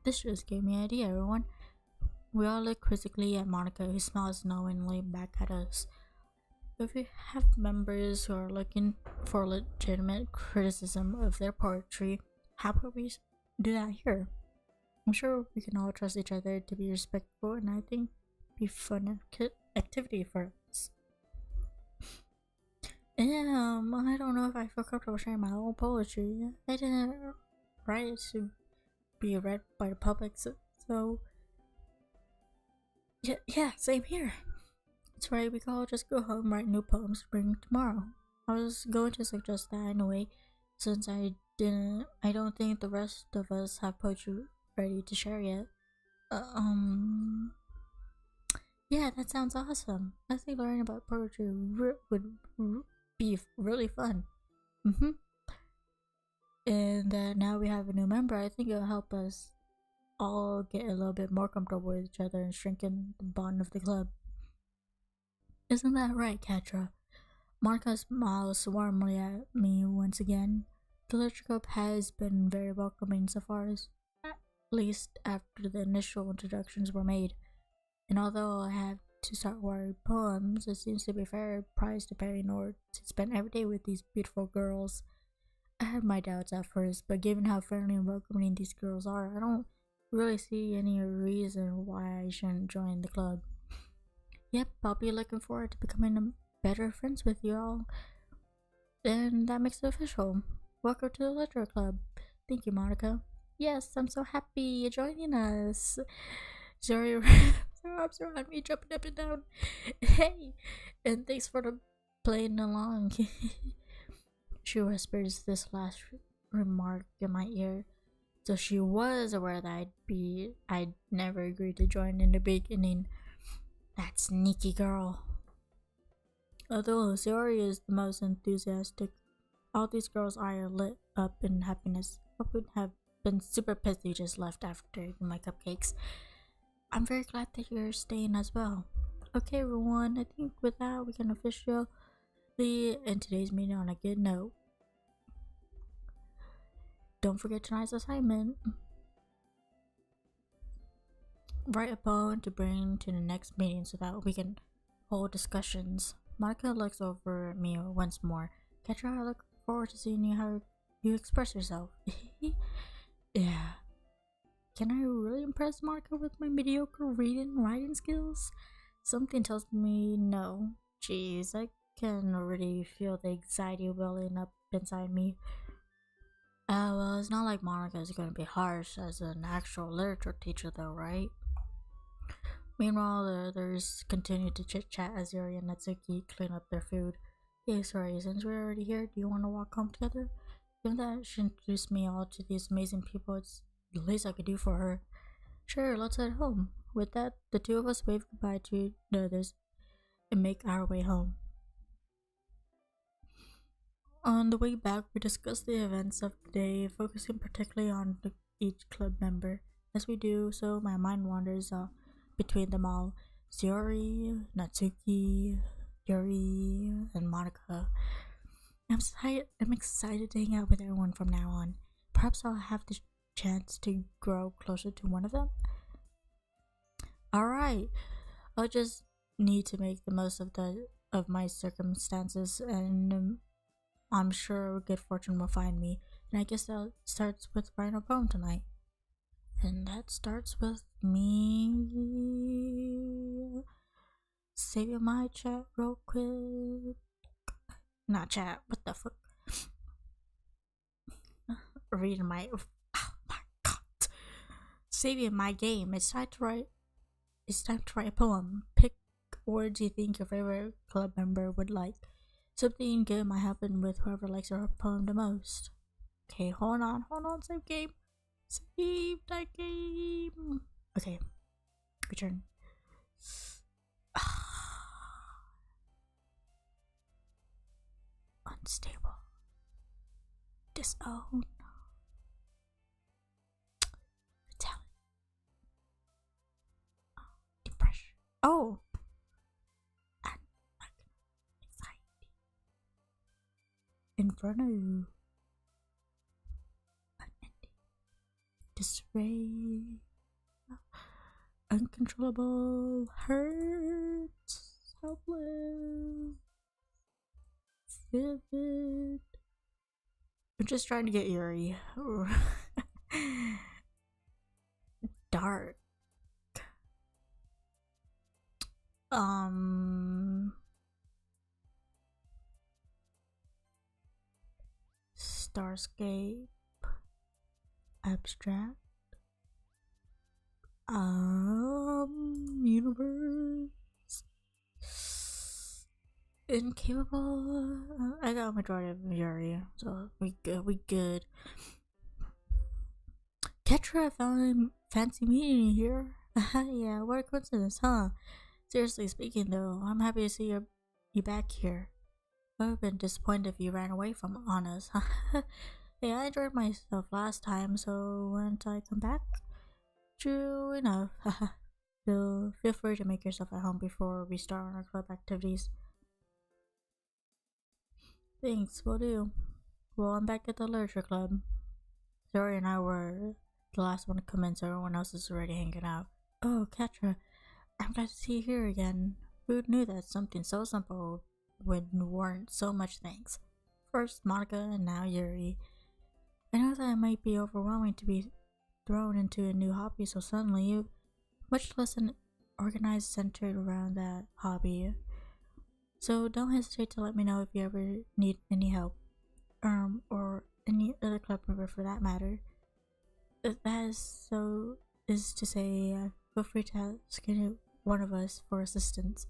This just gave me an idea, everyone. We all look quizzically at Monica, who smiles knowingly back at us. If we have members who are looking for legitimate criticism of their poetry, how about we do that here? I'm sure we can all trust each other to be respectful, and I think it'd be a fun activity for us. I don't know if I feel comfortable sharing my own poetry. I didn't write it to be read by the public, so yeah, same here. That's right, we can all just go home, write new poems, bring tomorrow. I was going to suggest that anyway, since I don't think the rest of us have poetry ready to share yet. Yeah, that sounds awesome. I think learning about poetry would be really fun. And now we have a new member. I think it'll help us all get a little bit more comfortable with each other and strengthen the bond of the club. Isn't that right, Katra? Marka smiles warmly at me once again. The literature club has been very welcoming so far, at least after the initial introductions were made. And although I have to start writing poems, it seems to be a fair price to pay in order to spend every day with these beautiful girls. I had my doubts at first, but given how friendly and welcoming these girls are, I don't really see any reason why I shouldn't join the club. Yep, I'll be looking forward to becoming better friends with you all. And that makes it official. Welcome to the Literature Club. Thank you, Monica. Yes, I'm so happy you're joining us. Sorry, arms around me, jumping up and down. Hey, and thanks for playing along. She whispers this last remark in my ear, so she was aware that I'd never agreed to join in the beginning. That sneaky girl. Although Zori is the most enthusiastic, all these girls are lit up in happiness. I would have been super pissed you just left after eating my cupcakes. I'm very glad that you're staying as well. Okay, everyone, I think with that we can officially end today's meeting on a good note. Don't forget tonight's assignment. Write a poem to bring to the next meeting so that we can hold discussions. Monica looks over at me once more. Ketra, I look forward to seeing how you express yourself. Yeah. Can I really impress Monica with my mediocre reading and writing skills? Something tells me no. Jeez, I can already feel the anxiety welling up inside me. Well, it's not like Monica is going to be harsh as an actual literature teacher though, right? Meanwhile, the others continue to chit-chat as Yuri and Natsuki clean up their food. Hey, sorry, since we're already here, do you want to walk home together? Given that she introduced me all to these amazing people, it's the least I could do for her. Sure, let's head home. With that, the two of us wave goodbye to the others and make our way home. On the way back, we discuss the events of the day, focusing particularly on each club member. As we do so, my mind wanders between them all. Zori, Natsuki, Yuri, and Monica. I'm excited to hang out with everyone from now on. Perhaps I'll have the chance to grow closer to one of them. Alright, I'll just need to make the most of my circumstances, and I'm sure good fortune will find me. And I guess that starts with writing a poem tonight. And that starts with me saving my chat real quick. Not chat, what the fuck? Reading my. Oh my god. Saving my game. It's time to write a poem. Pick words you think your favorite club member would like. Something good might happen with whoever likes your poem the most. Okay, hold on, save game. Save that game. Okay, return. Unstable. Disown. Talent. Depression. Oh! And anxiety. Inferno. Unending. Disarray. Uncontrollable. Hurt. Helpless. Vivid. I'm just trying to get Yuri. Dark. Starscape. Abstract. Universe. Incapable. I got a majority of Yuri, so we good. Ketra, I found fancy meeting you here. Yeah, what a coincidence, huh? Seriously speaking, though, I'm happy to see you back here. I would have been disappointed if you ran away from on us. Hey, I enjoyed myself last time, so won't I come back? True enough. Feel free to make yourself at home before we start on our club activities. Thanks, will do. Well, I'm back at the literature club. Zori and I were the last one to come in, so everyone else is already hanging out. Oh, Ketra, I'm glad to see you here again. Who knew that something so simple would warrant so much thanks? First Monica, and now Yuri. I know that it might be overwhelming to be thrown into a new hobby so suddenly, much less an organized centered around that hobby. So don't hesitate to let me know if you ever need any help, or any other club member for that matter. That is to say, feel free to ask any one of us for assistance.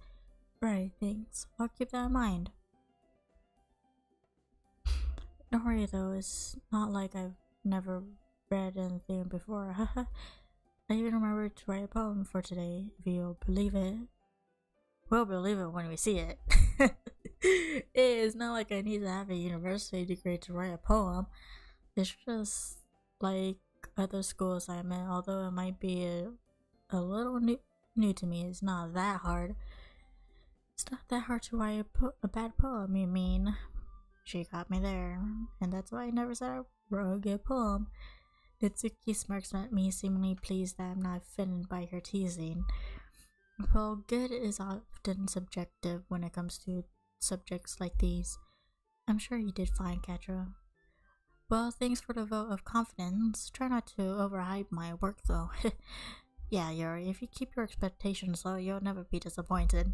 Right, thanks. I'll keep that in mind. Don't worry though, it's not like I've never read anything before. I even remembered to write a poem for today, if you'll believe it. We'll believe it when we see it. It's not like I need to have a university degree to write a poem. It's just like other school assignment, although it might be a little new to me. It's not that hard. It's not that hard to write a bad poem, you mean? She got me there, and that's why I never said I wrote a good poem. Itsuki smirks at me, seemingly pleased that I'm not offended by her teasing. Well, good is often subjective when it comes to subjects like these. I'm sure you did fine, Ketra. Well, thanks for the vote of confidence. Try not to overhype my work, though. Yeah, Yuri, if you keep your expectations low, you'll never be disappointed.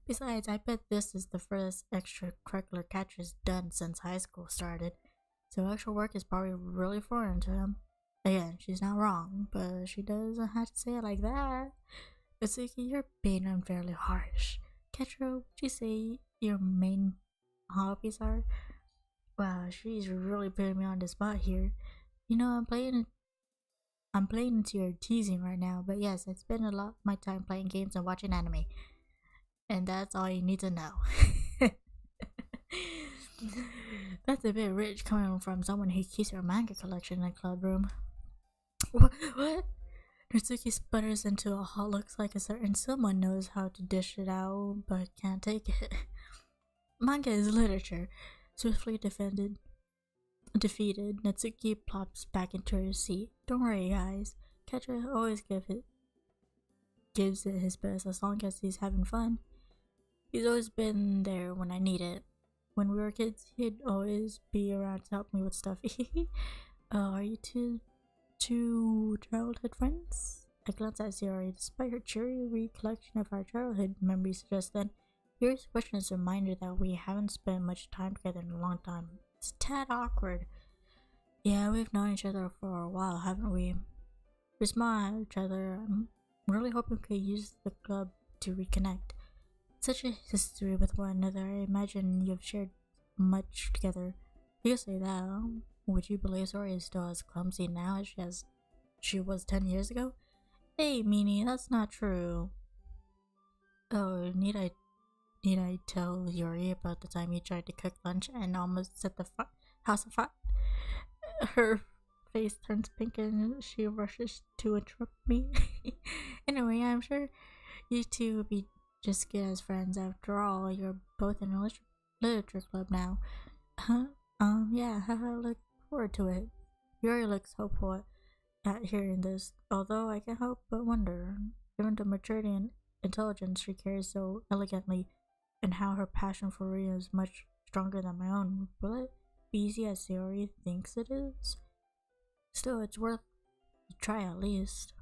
Besides, I bet this is the first extracurricular Ketra's done since high school started, so actual work is probably really foreign to him. Again, she's not wrong, but she doesn't have to say it like that. Itsuki, you're being unfairly harsh. Ketra, would you say your main hobbies are? Wow, she's really putting me on the spot here. You know, I'm playing into your teasing right now, but yes, I spend a lot of my time playing games and watching anime. And that's all you need to know. That's a bit rich coming from someone who keeps her manga collection in a club room. What? Natsuki sputters into a hall. Looks like a certain someone knows how to dish it out, but can't take it. Manga is literature. Swiftly defeated, Natsuki plops back into her seat. Don't worry, guys. Ketra always gives it his best as long as he's having fun. He's always been there when I need it. When we were kids, he'd always be around to help me with stuff. Oh, are you two Two childhood friends? I glanced at Ziri. Despite her cheery recollection of our childhood memories just then, Yuri's question is a reminder that we haven't spent much time together in a long time. It's a tad awkward. Yeah, we've known each other for a while, haven't we? We smile at each other. I'm really hoping we could use the club to reconnect. Such a history with one another. I imagine you've shared much together. You could say that. Would you believe Zori is still as clumsy now as she was 10 years ago? Hey, Meanie, that's not true. Oh, need I tell Yuri about the time you tried to cook lunch and almost set the house afire? Her face turns pink and she rushes to interrupt me. Anyway, I'm sure you two will be just good as friends. After all, you're both in a literature club now. Huh? Yeah, I look forward to it. Yuri looks hopeful at hearing this, although I can't help but wonder, given the maturity and intelligence she carries so elegantly, and how her passion for reading is much stronger than my own, will it be easy as Yuri thinks it is? Still, it's worth a try at least.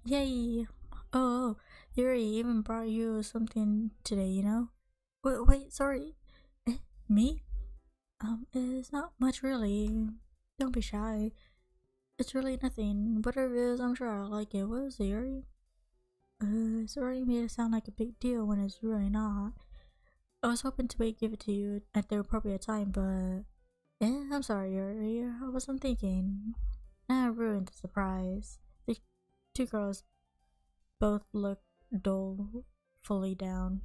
Yay! Oh, Yuri even brought you something today, you know? Wait, sorry. Me? It's not much really. Don't be shy. It's really nothing. Whatever it is, I'm sure I'll like it. What is it, Yuri? It's already made it sound like a big deal when it's really not. I was hoping to give it to you at the appropriate time, but... I'm sorry, Yuri. I wasn't thinking. I ruined the surprise. The two girls both look dolefully down.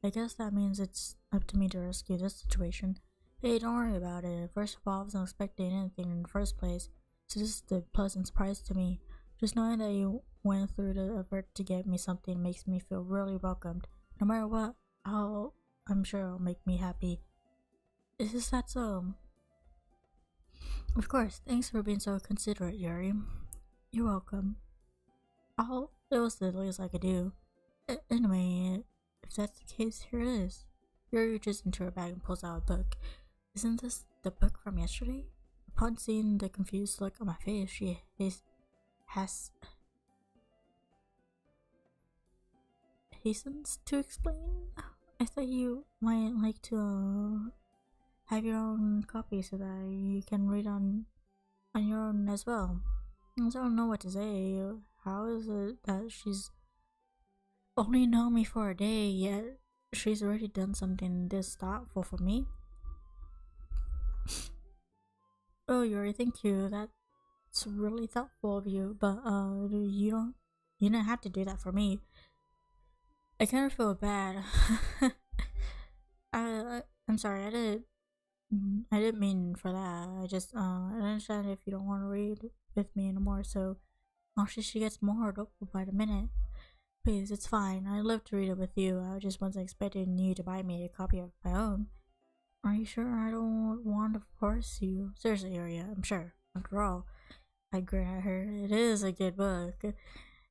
I guess that means it's up to me to rescue this situation. Hey, don't worry about it. First of all, I wasn't expecting anything in the first place, so this is a pleasant surprise to me. Just knowing that you went through the effort to get me something makes me feel really welcomed. No matter what, I'm sure it'll make me happy. Is that so? Of course, thanks for being so considerate, Yuri. You're welcome. It was the least I could do. Anyway, if that's the case, here it is. Yuri reaches into her bag and pulls out a book. Isn't this the book from yesterday? Upon seeing the confused look on my face, she hastens to explain. I thought you might like to have your own copy so that you can read on your own as well. I don't know what to say. How is it that she's only known me for a day, yet she's already done something this thoughtful for me? Oh, Yuri, thank you. That's really thoughtful of you, but you didn't have to do that for me. I kind of feel bad. I'm sorry. I didn't mean for that. I understand if you don't want to read with me anymore. So, she gets more hopeful by the minute. Please, it's fine. I'd love to read it with you. I just wasn't expecting you to buy me a copy of my own. Are you sure I don't want to force you? Seriously, Aria, I'm sure. After all, I grin at her. It is a good book.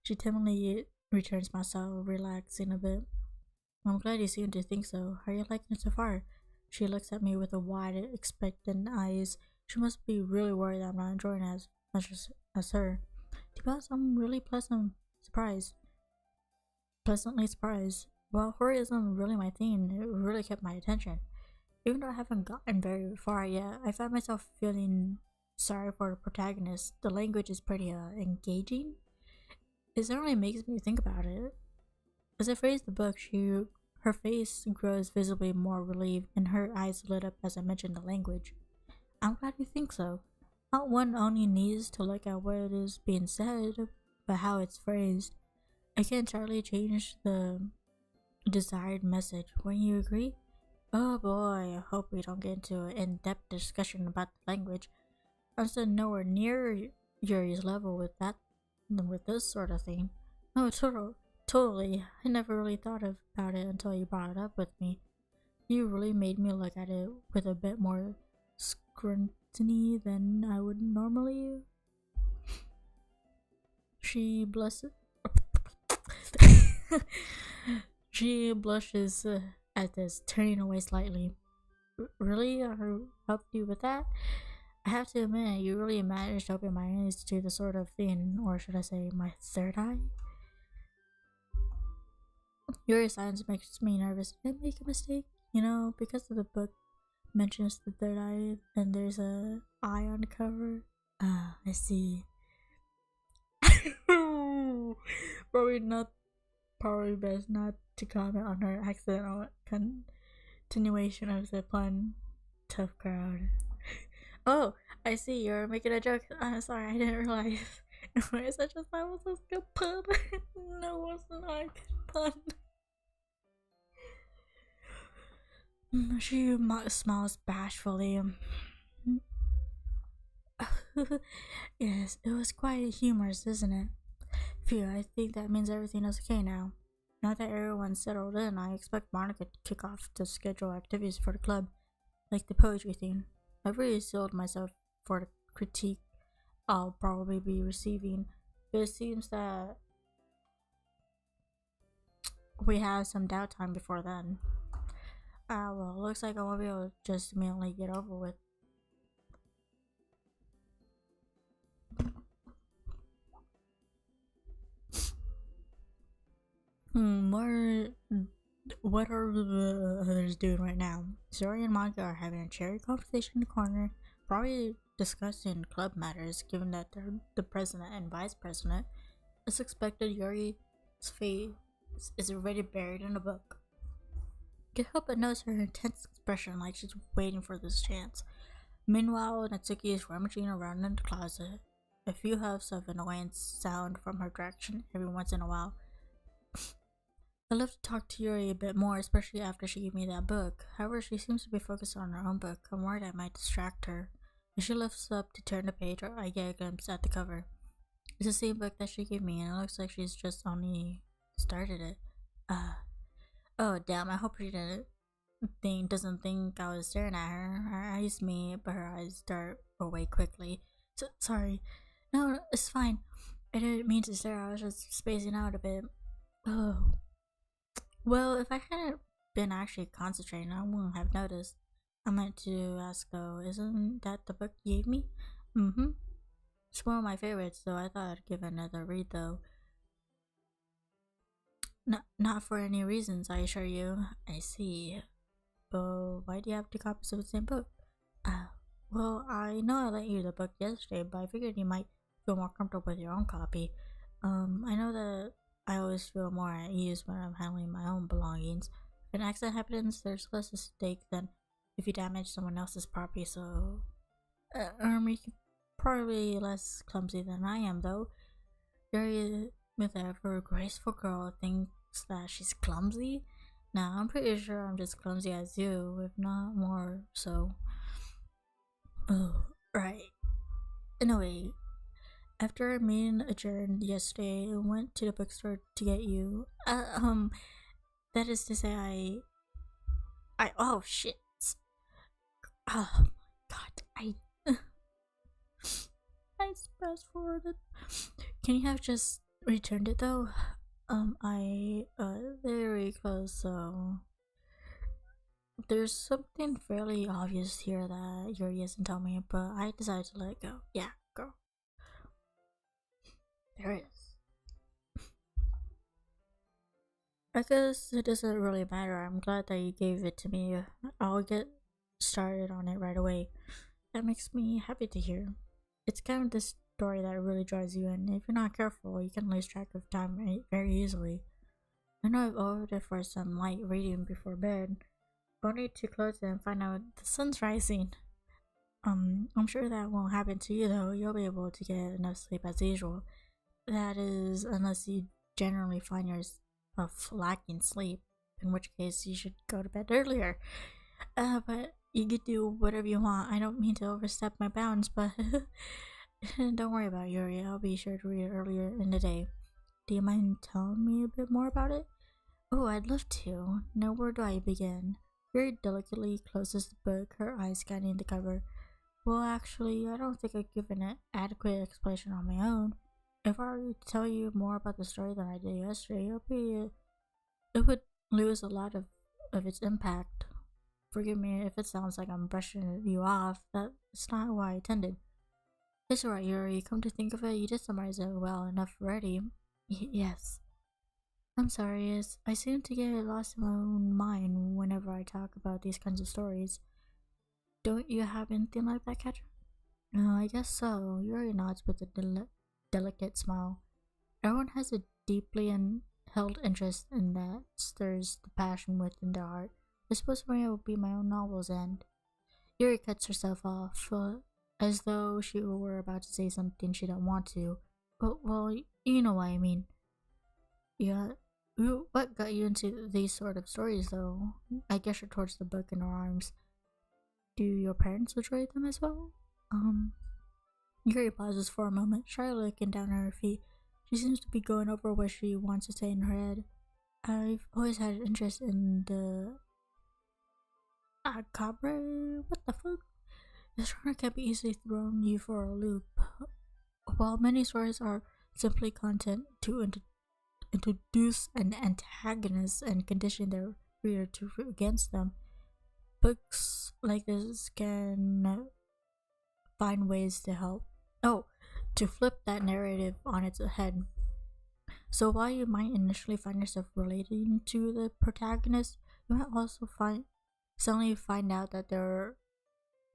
She timidly returns my smile, relaxing a bit. I'm glad you seem to think so. How are you liking it so far? She looks at me with a wide, expectant eyes. She must be really worried that I'm not enjoying it as much as her. To be honest, I'm really pleasantly surprised. Well, horror isn't really my thing. It really kept my attention. Even though I haven't gotten very far yet, I found myself feeling sorry for the protagonist. The language is pretty engaging. It certainly makes me think about it. As I phrase the book, her face grows visibly more relieved and her eyes lit up as I mentioned the language. I'm glad you think so. Not one only needs to look at what is being said, but how it's phrased. I can entirely change the desired message. Wouldn't you agree? Oh boy, I hope we don't get into an in-depth discussion about the language. I'm still nowhere near Yuri's level with this sort of thing. Oh, totally. I never really thought about it until you brought it up with me. You really made me look at it with a bit more scrutiny than I would normally. She blushes. She blushes at this, turning away slightly. Really? I helped you with that? I have to admit, you really managed to open my eyes to the sort of thing, or should I say, my third eye? Your silence makes me nervous. Did I make a mistake? You know, because of the book mentions the third eye and there's a eye on the cover. Ah, I see. Probably not. Probably best not to comment on her accidental continuation of the pun. Tough crowd. Oh, I see. You're making a joke. I'm sorry, I didn't realize. No, it's such a that was a good pun. No, it's not a good pun. She smiles bashfully. Yes, it was quite humorous, isn't it? Phew, I think that means everything is okay now. Now that everyone's settled in, I expect Monica to kick off to schedule activities for the club, like the poetry thing. I've really sealed myself for the critique I'll probably be receiving, but it seems that we have some downtime before then. Well, looks like I won't be able to just immediately get over with. What are the others doing right now? Zori and Monica are having a cherry conversation in the corner, probably discussing club matters, given that they're the president and vice president. As expected, Yuri's face is already buried in a book. You can help but notice her intense expression, like she's waiting for this chance. Meanwhile, Natsuki is rummaging around in the closet. A few huffs of annoyance sound from her direction every once in a while. I'd love to talk to Yuri a bit more, especially after she gave me that book. However, she seems to be focused on her own book. I'm worried I might distract her. As she lifts up to turn the page, I get a glimpse at the cover. It's the same book that she gave me, and it looks like she's just only started it. Oh damn, I hope she doesn't think I was staring at her. Her eyes meet, but her eyes dart away quickly. Sorry. No, it's fine. I didn't mean to stare, I was just spacing out a bit. Oh. Well, if I hadn't been actually concentrating, I wouldn't have noticed. I meant to ask though, isn't that the book you gave me? Mm-hmm. It's one of my favorites, so I thought I'd give it another read though. Not for any reasons, I assure you. I see. But why do you have two copies of the same book? Well, I know I lent you the book yesterday, but I figured you might feel more comfortable with your own copy. I know that I always feel more at ease when I'm handling my own belongings. If an accident happens, there's less at stake than if you damage someone else's property, so... you're probably less clumsy than I am, though. Yuri, with a ever graceful girl, thinks that she's clumsy? Nah, I'm pretty sure I'm just clumsy as you, if not more so. Oh, right. Anyway, after our meeting adjourned yesterday, I went to the bookstore to get you. That is to say, oh shit. Oh my god, I fast forwarded. Can you have just returned it though? Very close, so. There's something fairly obvious here that Yuri isn't telling me, but I decided to let it go. Yeah, go. There it is. I guess it doesn't really matter. I'm glad that you gave it to me. I'll get started on it right away. That makes me happy to hear. It's kind of this story that really draws you in. If you're not careful, you can lose track of time very easily. I know I've ordered it for some light reading before bed. I'll need to close it and find out the sun's rising. I'm sure that won't happen to you though. You'll be able to get enough sleep as usual. That is, unless you generally find yourself lacking sleep, in which case you should go to bed earlier. But you can do whatever you want. I don't mean to overstep my bounds, but don't worry about Yuri. I'll be sure to read it earlier in the day. Do you mind telling me a bit more about it? Oh, I'd love to. Now where do I begin? Yuri delicately closes the book, her eyes scanning the cover. Well, actually, I don't think I've given an adequate explanation on my own. If I were to tell you more about the story than I did yesterday, it would lose a lot of its impact. forgive me if it sounds like I'm brushing you off. That's not what I intended. It's alright, Yuri. Come to think of it, you did summarize it well enough already. Yes. I'm sorry, I seem to get lost in my own mind whenever I talk about these kinds of stories. Don't you have anything like that, Catcher? No, I guess so. Yuri nods with a delicate smile. Everyone has a deeply held interest in that stirs the passion within their heart. I suppose for me it would be my own novels, and Yuri cuts herself off, as though she were about to say something she didn't want to. Well, you know what I mean. Yeah. What got you into these sort of stories, though? I gesture towards the book in her arms. Do your parents enjoy them as well? Yuri pauses for a moment, shyly looking down at her feet. She seems to be going over what she wants to say in her head. I've always had an interest in the Cabre? What the fuck? This genre can be easily thrown you for a loop. While many stories are simply content to introduce an antagonist and condition their reader to root against them, books like this can find ways to help. Oh, to flip that narrative on its head. So while you might initially find yourself relating to the protagonist, you might also suddenly find out that they're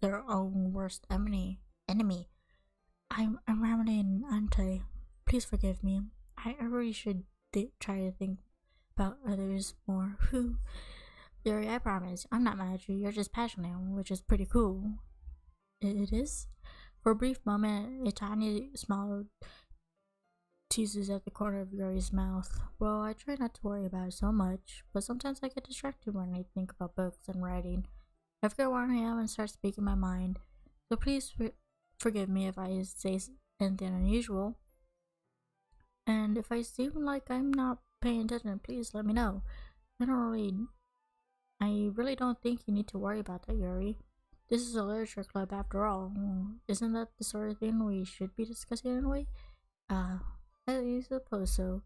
their own worst enemy. I'm rambling, aren't I? Please forgive me. I really should try to think about others more. Yuri, I promise, I'm not mad at you. You're just passionate, which is pretty cool. It is? For a brief moment, a tiny smile teases at the corner of Yuri's mouth. Well, I try not to worry about it so much, but sometimes I get distracted when I think about books and writing. I forget where I am and start speaking my mind. So please forgive me if I say anything unusual. And if I seem like I'm not paying attention, please let me know. I really don't think you need to worry about that, Yuri. This is a literature club after all. Isn't that the sort of thing we should be discussing anyway? I suppose so.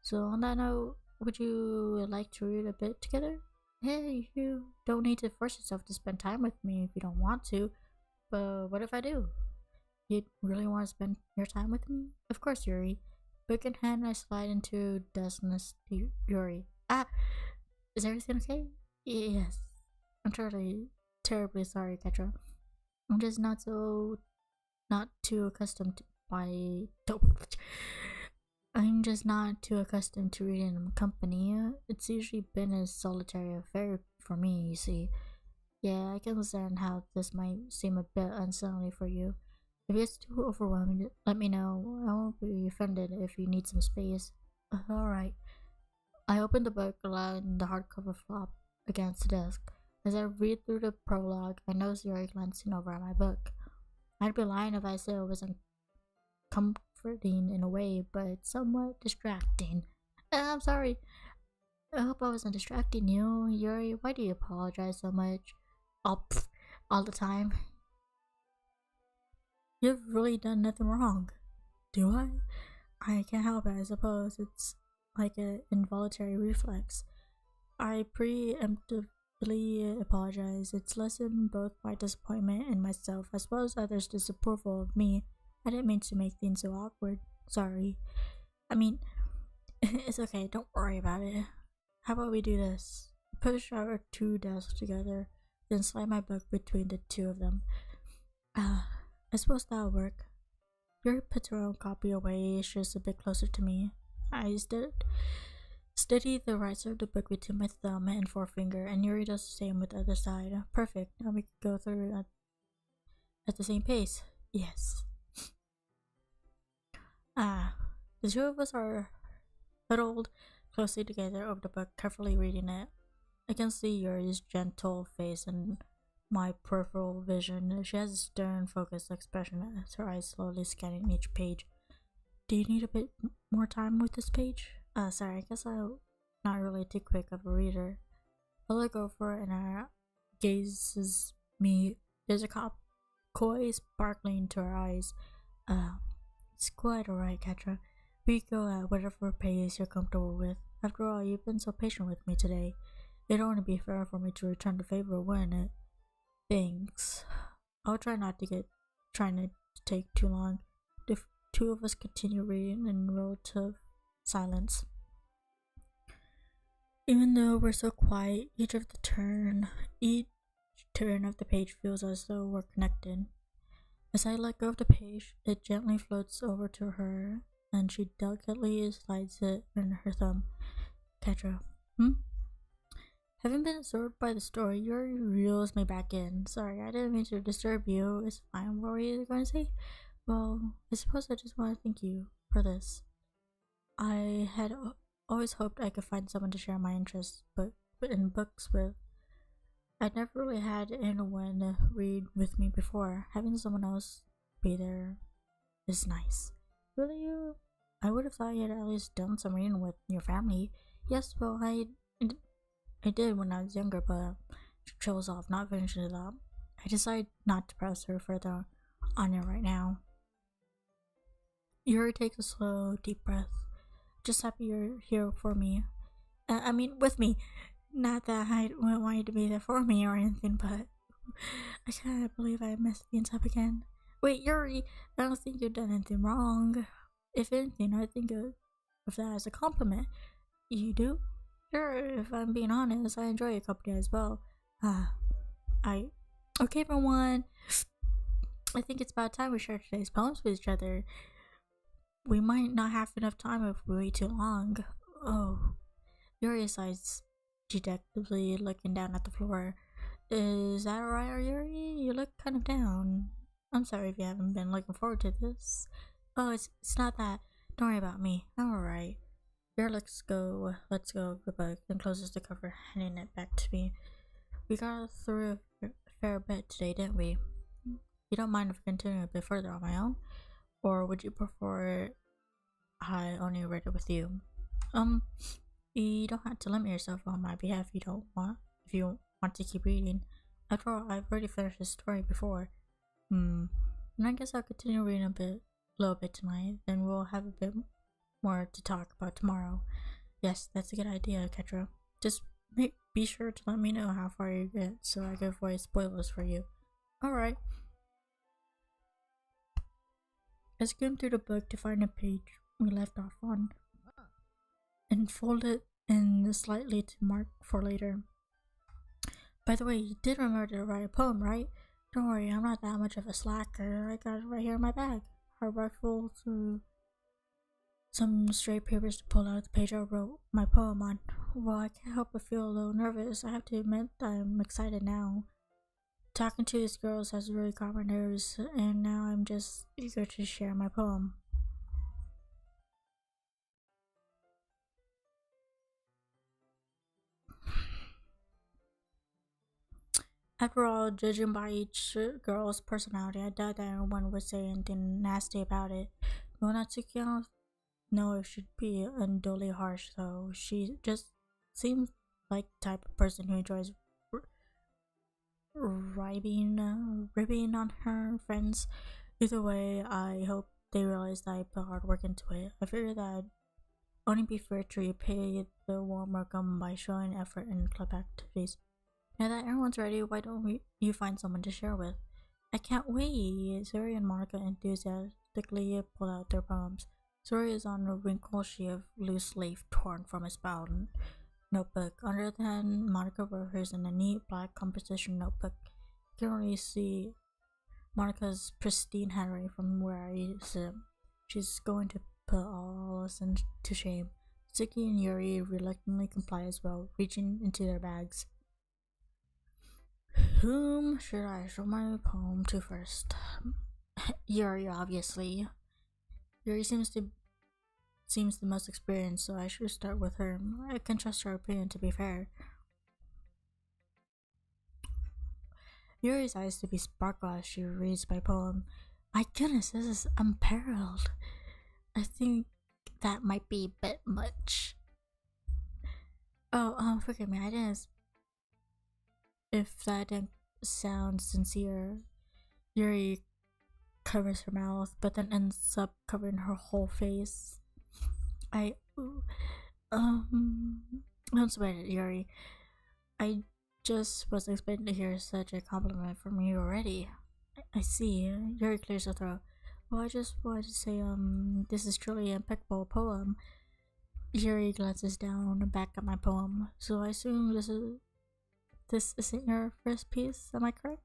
So on that note, would you like to read a bit together? Hey, you don't need to force yourself to spend time with me if you don't want to. But what if I do? You really want to spend your time with me? Of course, Yuri. Book in hand, I slide into Desna's Yuri. Is everything okay? Yes. I'm terribly sorry, Ketra. I'm just not too accustomed to I'm just not too accustomed to reading in company. It's usually been a solitary affair for me, you see. Yeah, I can understand how this might seem a bit unsettling for you. If it's too overwhelming, let me know. I won't be offended if you need some space. Alright. I open the book, allowing the hardcover flop against the desk. As I read through the prologue, I notice Yuri glancing over at my book. I'd be lying if I said it wasn't comforting in a way, but somewhat distracting. I'm sorry. I hope I wasn't distracting you, Yuri. Why do you apologize so much? All the time. You've really done nothing wrong. Do I? I can't help it, I suppose. It's like an involuntary reflex. I preemptively apologize. It's lessened both my disappointment in myself as well as others' disapproval of me. I didn't mean to make things so awkward. Sorry. I mean, it's okay. Don't worry about it. How about we do this? Push our two desks together, then slide my book between the two of them. I suppose that'll work. Yuri puts her own copy away, just a bit closer to me. I steady the right side of the book between my thumb and forefinger, and Yuri does the same with the other side. Perfect. Now we can go through at the same pace. Yes. The two of us are huddled closely together over the book, carefully reading it. I can see Yuri's gentle face and my peripheral vision. She has a stern, focused expression as her eyes slowly scanning each page. Do you need a bit more time with this page? Sorry, I guess I'm not really too quick of a reader. I look over and her gazes me. There's a coy sparkling to her eyes. It's quite alright, Katra. We go at whatever pace you're comfortable with. After all, you've been so patient with me today. It'd only be fair for me to return the favor, wouldn't it? Thanks. I'll try not to take too long. The two of us continue reading in relative silence. Even though we're so quiet, each turn of the page feels as though we're connected. As I let go of the page, it gently floats over to her, and she delicately slides it in her thumb. Ketra, Having been absorbed by the story, Yuri reels me back in. Sorry, I didn't mean to disturb you. It's fine. What were you going to say? Well, I suppose I just want to thank you for this. I had always hoped I could find someone to share my interests, but in books with. I'd never really had anyone read with me before. Having someone else be there is nice. Really, I would have thought you had at least done some reading with your family. Yes, well, I did when I was younger, but she chose off not finishing it up. I decided not to press her further on it right now. Yuri takes a slow, deep breath. Just happy you're here for me. With me. Not that I want you to be there for me or anything, but I can't believe I messed things up again. Wait, Yuri, I don't think you've done anything wrong. If anything, I think of that as a compliment. You do? Sure, if I'm being honest, I enjoy your company as well. Okay, everyone. I think it's about time we share today's poems with each other. We might not have enough time if we wait too long. Oh. Yuri sighs dejectedly, looking down at the floor. Is that alright, Yuri? You look kind of down. I'm sorry if you haven't been looking forward to this. Oh, it's not that. Don't worry about me. I'm alright. Yuri let's go of the book, and closes the cover, handing it back to me. We got through a fair bit today, didn't we? You don't mind if I continue a bit further on my own? Or would you prefer I only read it with you? You don't have to limit yourself on my behalf if you want to keep reading. After all, I've already finished the story before. And I guess I'll continue reading a little bit tonight, then we'll have a bit more to talk about tomorrow. Yes, that's a good idea, Ketra. Just be sure to let me know how far you get so I can avoid spoilers for you. Alright. I skimmed through the book to find a page we left off on and fold it in slightly to mark for later. By the way, you did remember to write a poem, right? Don't worry, I'm not that much of a slacker. I got it right here in my bag. I rifled through some stray papers to pull out the page I wrote my poem on. Well, I can't help but feel a little nervous. I have to admit that I'm excited now. Talking to these girls has really got my nerves, and now I'm just eager to share my poem. After all, judging by each girl's personality, I doubt that anyone would say anything nasty about it. No, Natsuki, I don't know if she'd be unduly harsh, though. She just seems like the type of person who enjoys ribbing on her friends. Either way, I hope they realize that I put hard work into it. I figured that I'd only be fair to repay the warm welcome by showing effort in club activities. Now that everyone's ready, why don't you find someone to share with? I can't wait! Zuri and Monica enthusiastically pull out their poems. Zuri is on a wrinkled sheet of loose leaf torn from his bound notebook. Under than Monica wrote hers in a neat black composition notebook. You can really see Monica's pristine handwriting from where I sit. She's going to put all of us to shame. Suki and Yuri reluctantly comply as well, reaching into their bags. Whom should I show my poem to first? Yuri, obviously. Yuri seems the most experienced, so I should start with her. I can trust her opinion, to be fair. Yuri's eyes to be sparkle as she reads my poem. My goodness, this is unparalleled. I think that might be a bit much. Oh, forgive me, if that didn't sound sincere. Yuri covers her mouth, but then ends up covering her whole face. Don't sweat it, Yuri. I just was expecting to hear such a compliment from you already. I see. Yuri clears her throat. Well, I just wanted to say, this is truly an impeccable poem. Yuri glances down back at my poem. So I assume this isn't your first piece, am I correct?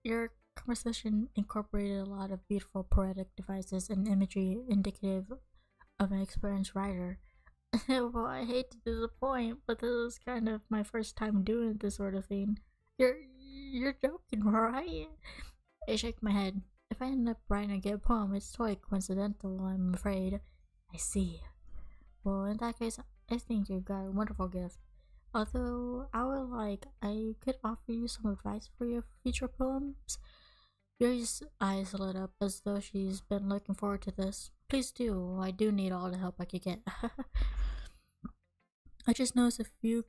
Your composition incorporated a lot of beautiful poetic devices and imagery indicative of an experienced writer. Well, I hate to disappoint, but this is kind of my first time doing this sort of thing. You're joking, right? I shake my head. If I end up writing a good poem, it's totally coincidental, I'm afraid. I see. Well, in that case, I think you've got a wonderful gift. Although, I could offer you some advice for your future poems. Yuri's eyes lit up as though she's been looking forward to this. Please do. I do need all the help I could get. I just noticed a few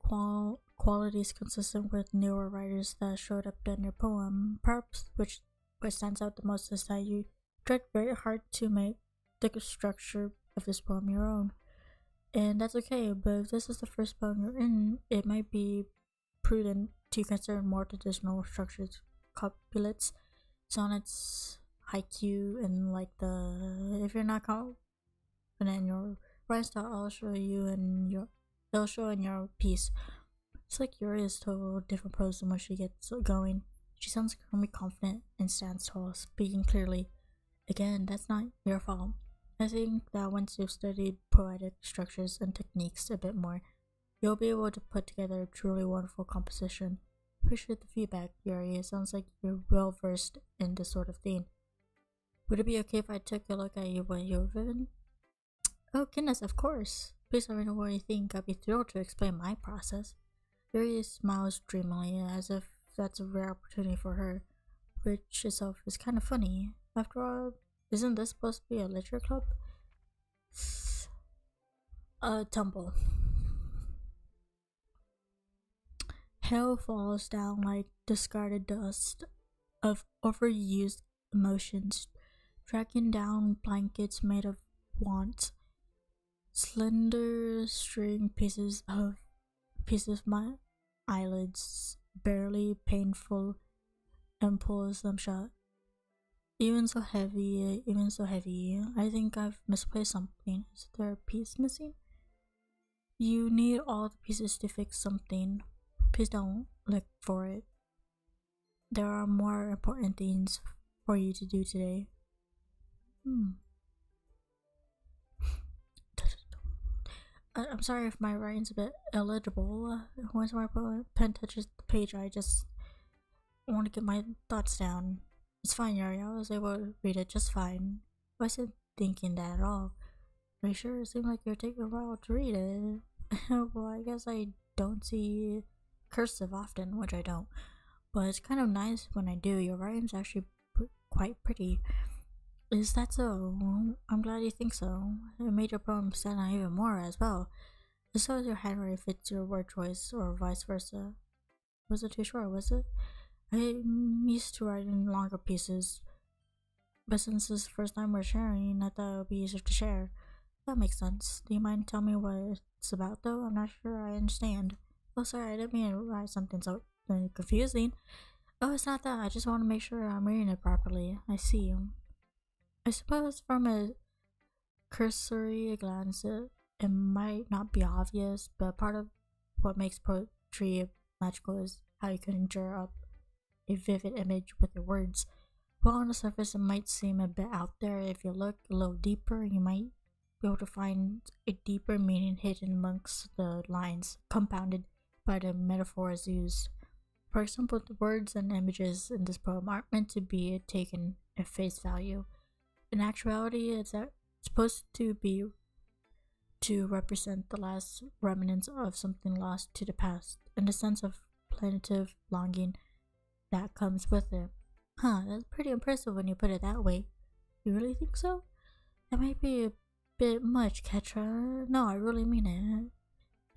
qualities consistent with newer writers that showed up in your poem. Perhaps what stands out the most is that you tried very hard to make the structure of this poem your own. And that's okay, but if this is the first poem you're in, it might be prudent to consider more traditional structured couplets, sonnets, haiku, and like if you're not confident in your writing style, it'll show in your piece. It's like Yuri is a total different person when she gets going. She sounds extremely confident and stands tall, speaking clearly. Again, that's not your fault. I think that once you've studied poetic structures and techniques a bit more, you'll be able to put together a truly wonderful composition. Appreciate the feedback, Yuri. It sounds like you're well versed in this sort of thing. Would it be okay if I took a look at what you've written? Oh goodness, of course. Please let me know what you think. I'd be thrilled to explain my process. Yuri smiles dreamily, as if that's a rare opportunity for her, which itself is kind of funny. After all, isn't this supposed to be a literature club? Tumble. Hail falls down like discarded dust of overused emotions, tracking down blankets made of want. Slender string pieces of my eyelids, barely painful, and pulls them shut. Even so heavy, I think I've misplaced something. Is there a piece missing? You need all the pieces to fix something. Please don't look for it. There are more important things for you to do today. I'm sorry if my writing's a bit illegible. Once my pen touches the page, I just want to get my thoughts down. It's fine, Yuri. I was able to read it just fine. I wasn't thinking that at all. Are you sure? It seemed like you're taking a while to read it. Well, I guess I don't see cursive often, which I don't. But it's kind of nice when I do. Your writing's actually quite pretty. Is that so? I'm glad you think so. It made your poem stand out even more as well. So as your handwriting fits your word choice, or vice versa. Was it too short, was it? I'm used to writing longer pieces, but since this is the first time we're sharing, I thought it would be easier to share. That makes sense. Do you mind telling me what it's about, though? I'm not sure I understand. Oh, sorry, I didn't mean to write something so confusing. Oh, it's not that. I just want to make sure I'm reading it properly. I see. I suppose from a cursory glance, it might not be obvious, but part of what makes poetry magical is how you can conjure up a vivid image with your words. While on the surface it might seem a bit out there, if you look a little deeper, you might be able to find a deeper meaning hidden amongst the lines, compounded by the metaphors used. For example, the words and images in this poem aren't meant to be taken at face value. In actuality, it's supposed to be to represent the last remnants of something lost to the past, and the sense of plaintive longing that comes with it. Huh, that's pretty impressive when you put it that way. You really think so? That might be a bit much, Ketra. No, I really mean it.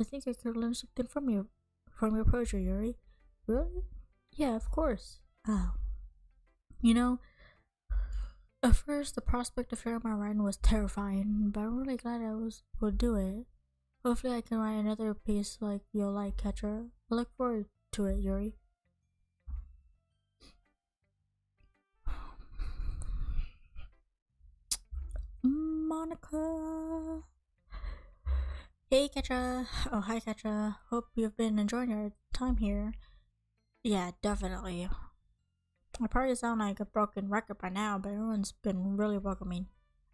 I think I could learn something from your poetry, Yuri. Really? Yeah, of course. Oh. You know, at first the prospect of sharing my writing was terrifying, but I'm really glad I was able to do it. Hopefully I can write another piece like you'll like, Ketra. I look forward to it, Yuri. Monica. Hey, Ketra. Oh, hi, Ketra. Hope you've been enjoying your time here. Yeah, definitely. I probably sound like a broken record by now, but everyone's been really welcoming.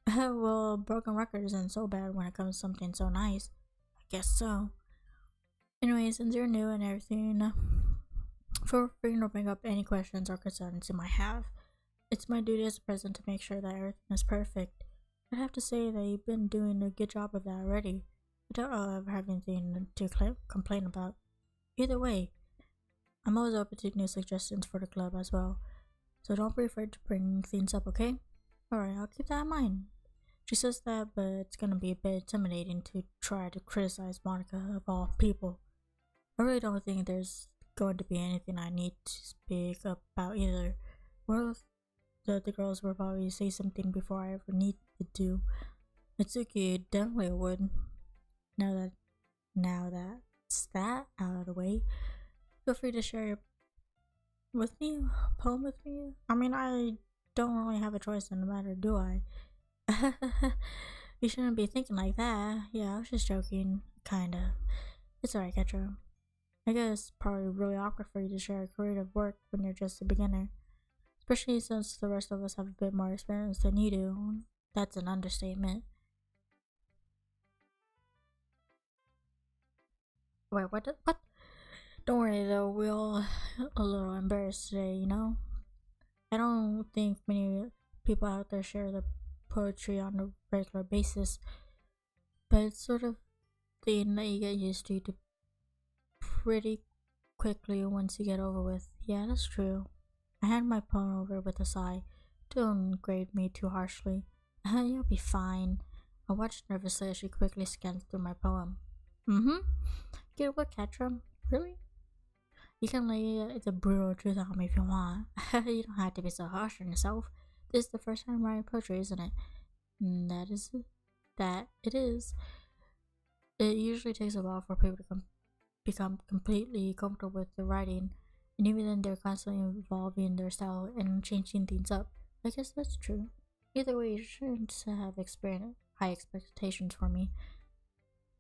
Well, broken record isn't so bad when it comes to something so nice. I guess so. Anyway, since you're new and everything, feel free to bring up any questions or concerns you might have. It's my duty as a president to make sure that everything is perfect. I'd have to say that you've been doing a good job of that already. I don't ever have anything to complain about. Either way, I'm always open to new suggestions for the club as well, so don't be afraid to bring things up, okay? Alright, I'll keep that in mind. She says that, but it's gonna be a bit intimidating to try to criticize Monica of all people. I really don't think there's going to be anything I need to speak about either. One of the other girls will probably say something before I ever need to. Mitsuki definitely would. Now that's that out of the way, feel free to share your poem with me. I mean, I don't really have a choice in the matter, do I? You shouldn't be thinking like that. Yeah, I was just joking, kinda. It's alright, Ketra. I guess it's probably really awkward for you to share creative work when you're just a beginner, especially since the rest of us have a bit more experience than you do. That's an understatement. Wait, what? Don't worry though, we're all a little embarrassed today, you know? I don't think many people out there share their poetry on a regular basis, but it's sort of thing that you get used to pretty quickly once you get over with. Yeah, that's true. I hand my poem over with a sigh. Don't grade me too harshly. You'll be fine. I watched nervously as she quickly scans through my poem. Get what, Ketchum? Really? You can lay the brutal truth on me if you want. You don't have to be so harsh on yourself. This is the first time writing poetry, isn't it? That it is. It usually takes a while for people to become completely comfortable with the writing, and even then they're constantly evolving their style and changing things up. I guess that's true. Either way, you shouldn't have high expectations for me.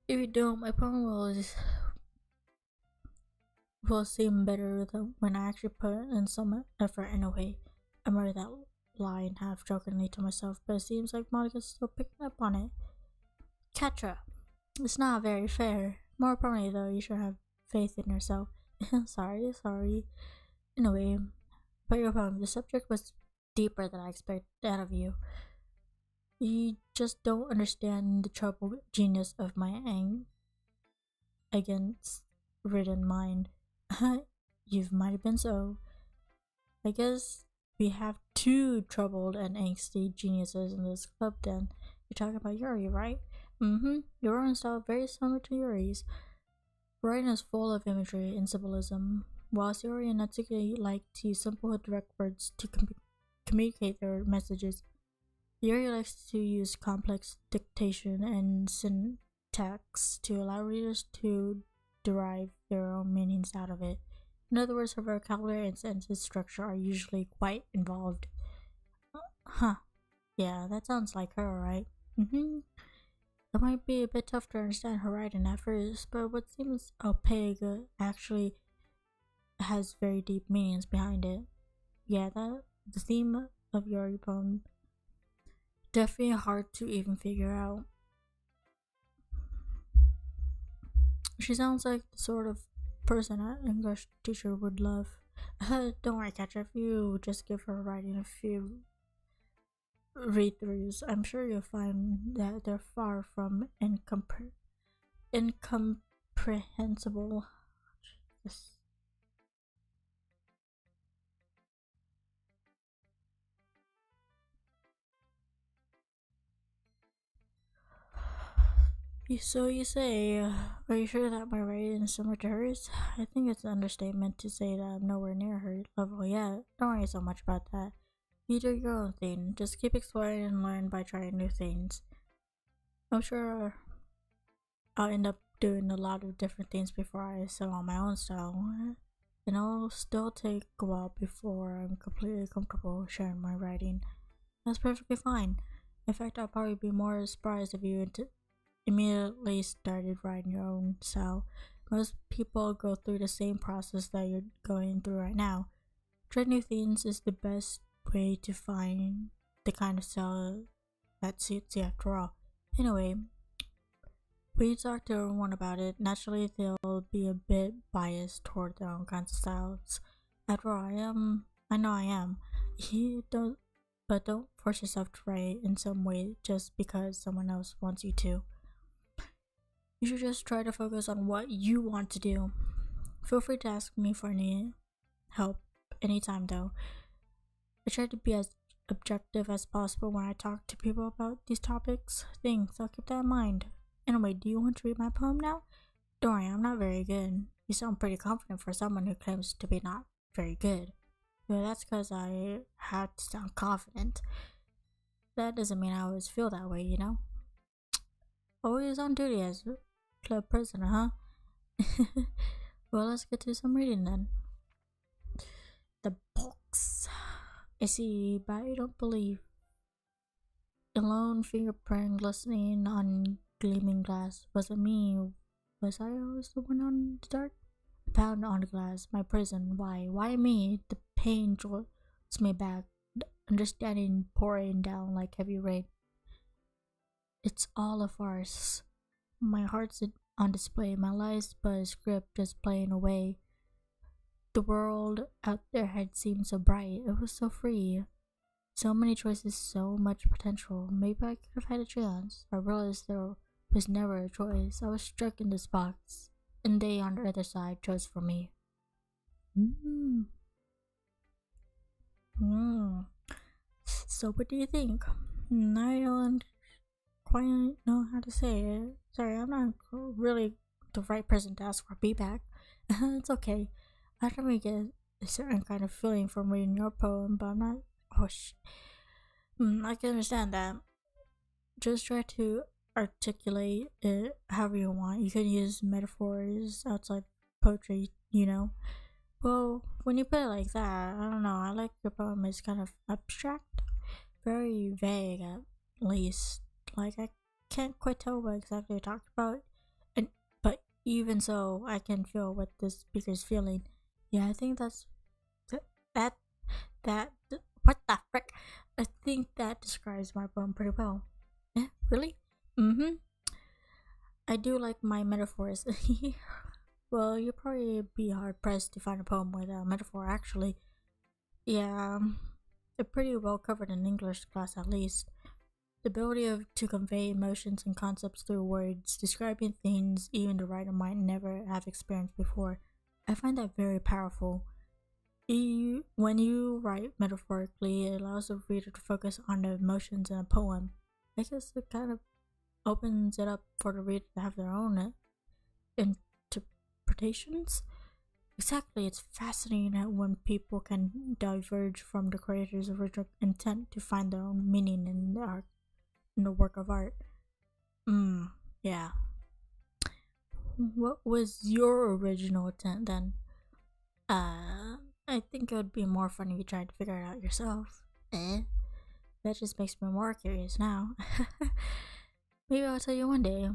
If you don't, my poem will seem better when I actually put in some effort anyway. I muttered that line half jokingly to myself, but it seems like Monica's still picking up on it. Ketra, it's not very fair. More importantly though, you should have faith in yourself. sorry. Anyway, but your poem, the subject was deeper than I expected out of you. You just don't understand the troubled genius of my against ridden mind. You might have been so. I guess we have two troubled and angsty geniuses in this club then. You're talking about Yuri, right? Your own style very similar to Yuri's. Writing is full of imagery and symbolism, whilst Yuri and Natsuki like to use simple direct words to communicate their messages. Yuri likes to use complex dictation and syntax to allow readers to derive their own meanings out of it. In other words, her vocabulary and sentence structure are usually quite involved. Huh. Yeah, that sounds like her, right? It might be a bit tough to understand her writing at first, but what seems opaque actually has very deep meanings behind it. Yeah, the theme of your poem definitely hard to even figure out. She sounds like the sort of person an English teacher would love. Don't worry, Catcher, if you just give her writing a few read-throughs, I'm sure you'll find that they're far from incomprehensible. Jesus. So you say, are you sure that my writing is similar to hers? I think it's an understatement to say that I'm nowhere near her level yet. Don't worry so much about that. You do your own thing. Just keep exploring and learn by trying new things. I'm sure I'll end up doing a lot of different things before I settle on my own style, and it'll still take a while before I'm completely comfortable sharing my writing. That's perfectly fine. In fact, I'll probably be more surprised if you immediately started writing your own style. Most people go through the same process that you're going through right now. Trying new things is the best way to find the kind of style that suits you after all. Anyway, when you talk to everyone about it, naturally they'll be a bit biased toward their own kinds of styles. After all, I know I am. You don't, but don't force yourself to write in some way just because someone else wants you to. You should just try to focus on what you want to do. Feel free to ask me for any help anytime though. I try to be as objective as possible when I talk to people about these topics. Things, so keep that in mind. Anyway, do you want to read my poem now? Don't worry, I'm not very good. You sound pretty confident for someone who claims to be not very good. Well, that's because I had to sound confident. That doesn't mean I always feel that way, you know? Always on duty as club prisoner, huh? Well, let's get to some reading then. The box. I see, but I don't believe. A lone fingerprint glistening on gleaming glass. Was it me? Was I always the one on the dark? A pound on the glass. My prison. Why? Why me? The pain jolts me back. The understanding pouring down like heavy rain. It's all a farce. My heart's on display. My life's but a script just playing away. The world out there had seemed so bright. It was so free. So many choices, so much potential. Maybe I could have had a chance. I realized there was never a choice. I was stuck in this box, and they on the other side chose for me. So what do you think? I don't quite know how to say it. Sorry, I'm not really the right person to ask for feedback. It's okay. I definitely get a certain kind of feeling from reading your poem, but I'm not. Oh I can understand that. Just try to articulate it however you want. You can use metaphors outside poetry, you know. Well, when you put it like that, I don't know. I like your poem is kind of abstract, very vague at least. Like I can't quite tell what exactly you talked about, and but even so, I can feel what the speaker's feeling. Yeah, I think that that what the frick? I think that describes my poem pretty well. Eh, really? Mm-hmm. I do like my metaphors. Well, you'll probably be hard pressed to find a poem with a metaphor, actually. Yeah, they're pretty well covered in English class, at least. The ability to convey emotions and concepts through words, describing things even the writer might never have experienced before. I find that very powerful. When you write metaphorically, it allows the reader to focus on the emotions in a poem. I guess it kind of opens it up for the reader to have their own interpretations. Exactly, it's fascinating when people can diverge from the creator's original intent to find their own meaning in the work of art. Yeah. What was your original intent then? I think it would be more fun if you tried to figure it out yourself. Eh? That just makes me more curious now. Maybe I'll tell you one day.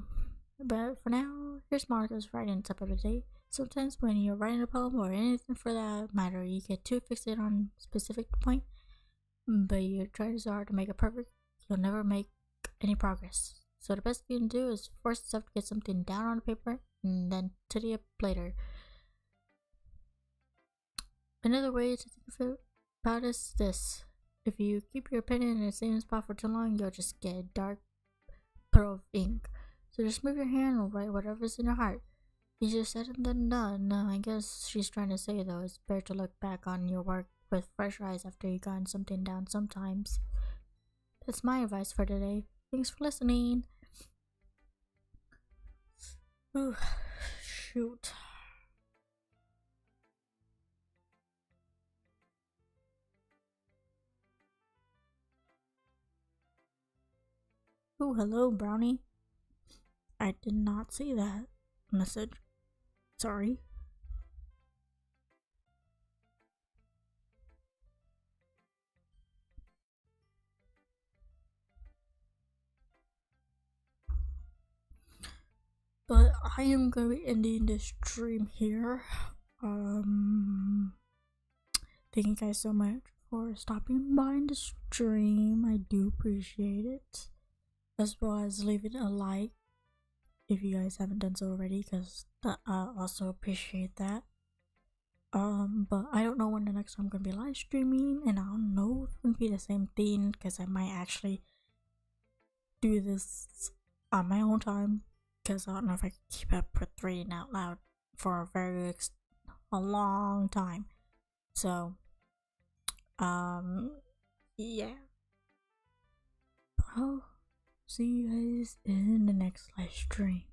But for now, here's Martha's writing tip of the day. Sometimes when you're writing a poem or anything for that matter, you get too fixated on a specific point, but you're trying so hard to make it perfect, you'll never make any progress. So the best thing to do is force yourself to get something down on paper and then tidy up later. Another way to think about it is this. If you keep your pen in the same spot for too long, you'll just get a dark puddle of ink. So just move your hand and write whatever's in your heart. Easier said than done. I guess she's trying to say though, it's better to look back on your work with fresh eyes after you've gotten something down sometimes. That's my advice for today. Thanks for listening. Ooh, shoot. Oh, hello, Brownie. I did not see that message. Sorry. But I am gonna be ending this stream here. Thank you guys so much for stopping by the stream. I do appreciate it. As well as leaving a like if you guys haven't done so already, because I also appreciate that. But I don't know when the next time I'm gonna be live streaming, and I don't know if it's gonna be the same thing, because I might actually do this on my own time, because I don't know if I can keep up with reading out loud for a long time. So, yeah. I'll see you guys in the next live stream.